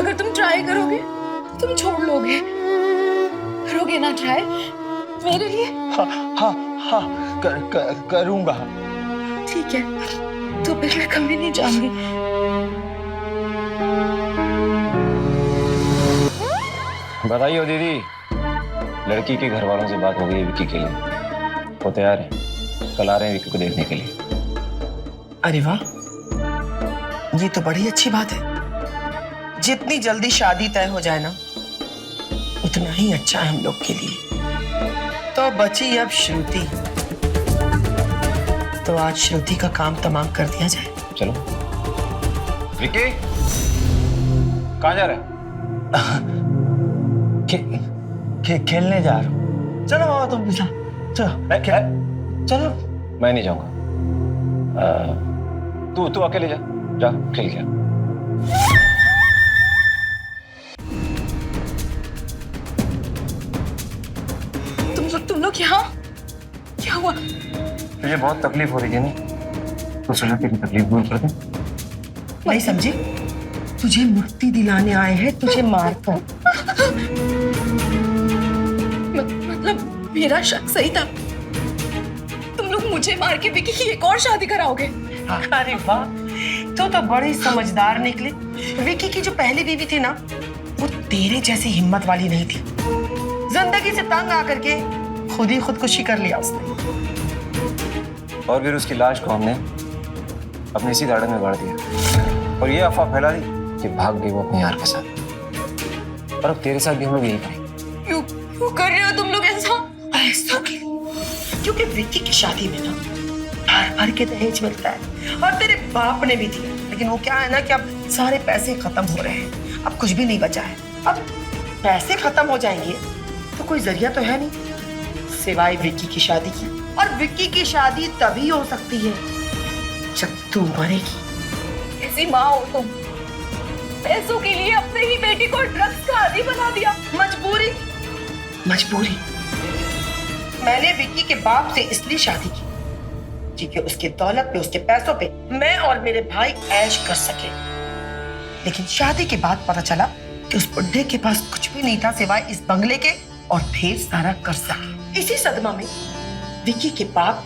अगर तुम ट्राई करोगे तुम छोड़ लोगे। करोगे ना ट्राई मेरे लिए? हाँ करूंगा। ठीक है, तो फिर मैं कभी नहीं जाऊंगी। बताइए दीदी, लड़की के घर वालों से बात हो गई है विक्की के लिए। वो तैयार है, कल आ रहे हैं विक्की को देखने के लिए। अरे वाह, ये तो बड़ी अच्छी बात है। जितनी जल्दी शादी तय हो जाए ना उतना ही अच्छा है हम लोग के लिए। तो बची अब श्रुति, तो आज श्रुति का काम तमाम कर दिया जाए। चलो। विक्की कहाँ जा रहा है? खेलने जा रहा हूँ। चलो मामा तुम भी चलो। मैं नहीं जाऊंगा। तू अकेले जा खेल गया। तुम लोग यहाँ? क्या हुआ? तुझे बहुत तकलीफ हो रही है नहीं, तो सोचा तेरी तकलीफ दूर कर दे। नहीं समझे? तुझे मुक्ति दिलाने आए हैं, तुझे मारकर। मतलब मेरा शक सही था, तुम लोग मुझे मार के विकी की एक और शादी कराओगे? अरे वाह, तो बड़ी समझदार निकली। विकी की जो पहली बीवी थी ना, वो तेरे जैसी हिम्मत वाली नहीं थी। जिंदगी से तंग आकर के खुद ही खुदकुशी कर लिया उसने। और फिर उसकी लाश को हमने अपने इसी गार्डन में गाड़ दिया और ये अफवाह फैला दी कि भाग गई वो अपने यार के साथ। और अब तेरे साथ भी हम लोग यही करेंगे। क्यों कर रहे हो तुम लोग ऐसा? क्योंकि विक्की की शादी में ना भर के दहेज मिलता है और तेरे बाप ने भी दिया, लेकिन वो क्या है ना कि अब सारे पैसे खत्म हो रहे हैं, अब कुछ भी नहीं बचा है। अब पैसे खत्म हो जाएंगे तो कोई जरिया तो है नहीं सिवाय विक्की की शादी की, और विक्की की शादी तभी हो सकती है जब तू मरेगी। ऐसी माँ हो तुम, पैसों के लिए अपने ही बेटी को ड्रग्स का आदी बना दिया। मजबूरी। मैंने विक्की के बाप से इसलिए शादी की क्योंकि उसके दौलत पे, उसके पैसों पे मैं और मेरे भाई ऐश कर सके। लेकिन शादी के बाद पता चला कि उस बुड्ढे के पास कुछ भी नहीं था सिवाय इस बंगले के, और ढेर सारा कर्जा। इसी सदमा में विक्की के बाप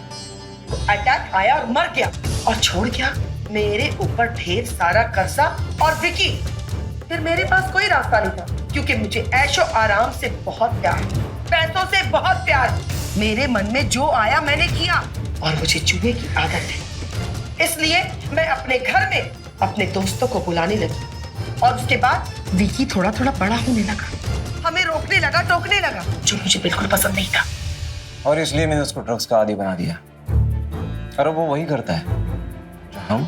को अटैक आया और मर गया, और छोड़ गया मेरे ऊपर ढेर सारा कर्जा और विक्की। फिर मेरे पास कोई रास्ता नहीं था क्योंकि मुझे ऐशो आराम से बहुत प्यार, पैसों से बहुत प्यार। मेरे मन में जो आया मैंने किया, और मुझे जुए की आदत है, इसलिए मैं अपने घर में अपने दोस्तों को बुलाने लगी। और उसके बाद विकी थोड़ा थोड़ा बड़ा होने लगा, हमें रोकने लगा, टोकने लगा, जो मुझे बिल्कुल पसंद नहीं था। और इसलिए मैंने उसको ड्रग्स का आदी बना दिया। और अब वो वही करता है जो हम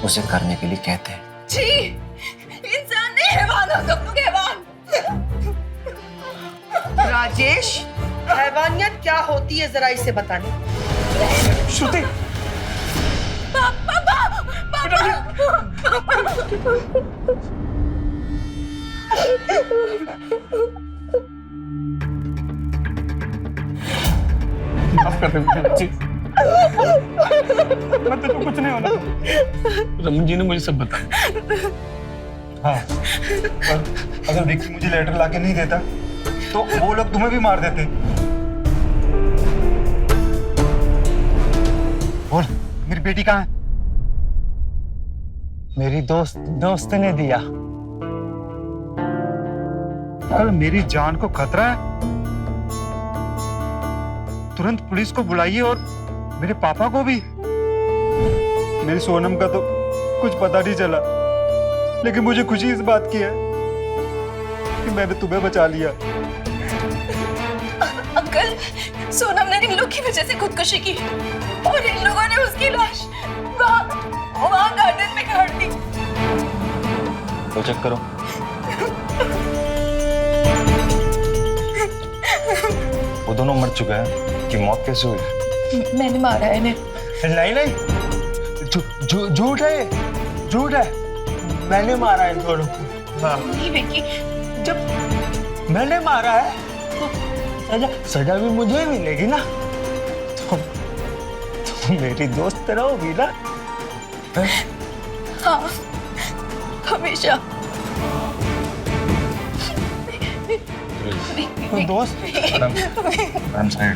उसे करने के लिए कहते हैं। जी, इंसान नहीं, हैवान हो तुम लोग, हैवान। राजेश, हैवानियत क्या होती है जरा इसे बताने। श्रुति, माफ कर दे मैं तो कुछ नहीं होना। रमन जी ने मुझे सब बताया। हाँ, और अगर विक्की मुझे लेटर लाके नहीं देता तो वो लोग तुम्हें भी मार देते। बोल, मेरी बेटी कहाँ है? मेरी दोस्त ने दिया। अगर मेरी जान को खतरा है तुरंत पुलिस को बुलाइए, और मेरे पापा को भी। मेरी सोनम का तो कुछ पता नहीं चला, लेकिन मुझे खुशी इस बात की है कि मैंने तुम्हें बचा लिया। अंकल, सोनम ने इन लोगों की वजह से खुदकुशी की और इन लोगों ने उसकी लाश वहाँ गार्डन में गाड़ दी। तो चेक करो। वो दोनों मर चुके हैं। कि मौत कैसे हुई? मैंने मारा है इन्हें। नहीं, झूठ है, मैंने मारा है दोनों को। हाँ। नहीं विक्की, जब मैंने मारा है तो सजा भी मुझे मिलेगी ना। तो मेरी दोस्त रहोगी ना? हाँ, हमेशा। दोस्त। I'm sorry.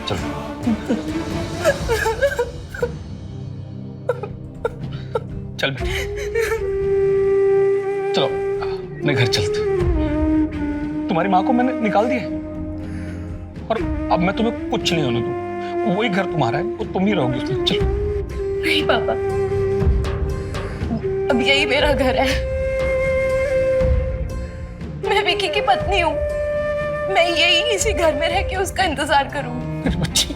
चलो। चल बेटी, चलो अपने घर चलते। तुम्हारी माँ को मैंने निकाल दिया और अब मैं तुम्हें कुछ नहीं होने दूँ। वही घर तुम्हारा है, वो तुम ही रहोगी उसमें। चलो। नहीं पापा, अब यही मेरा घर है। मैं विकी की पत्नी हूँ, मैं यही इसी घर में रह के उसका इंतजार करूँ। मेरी बच्ची।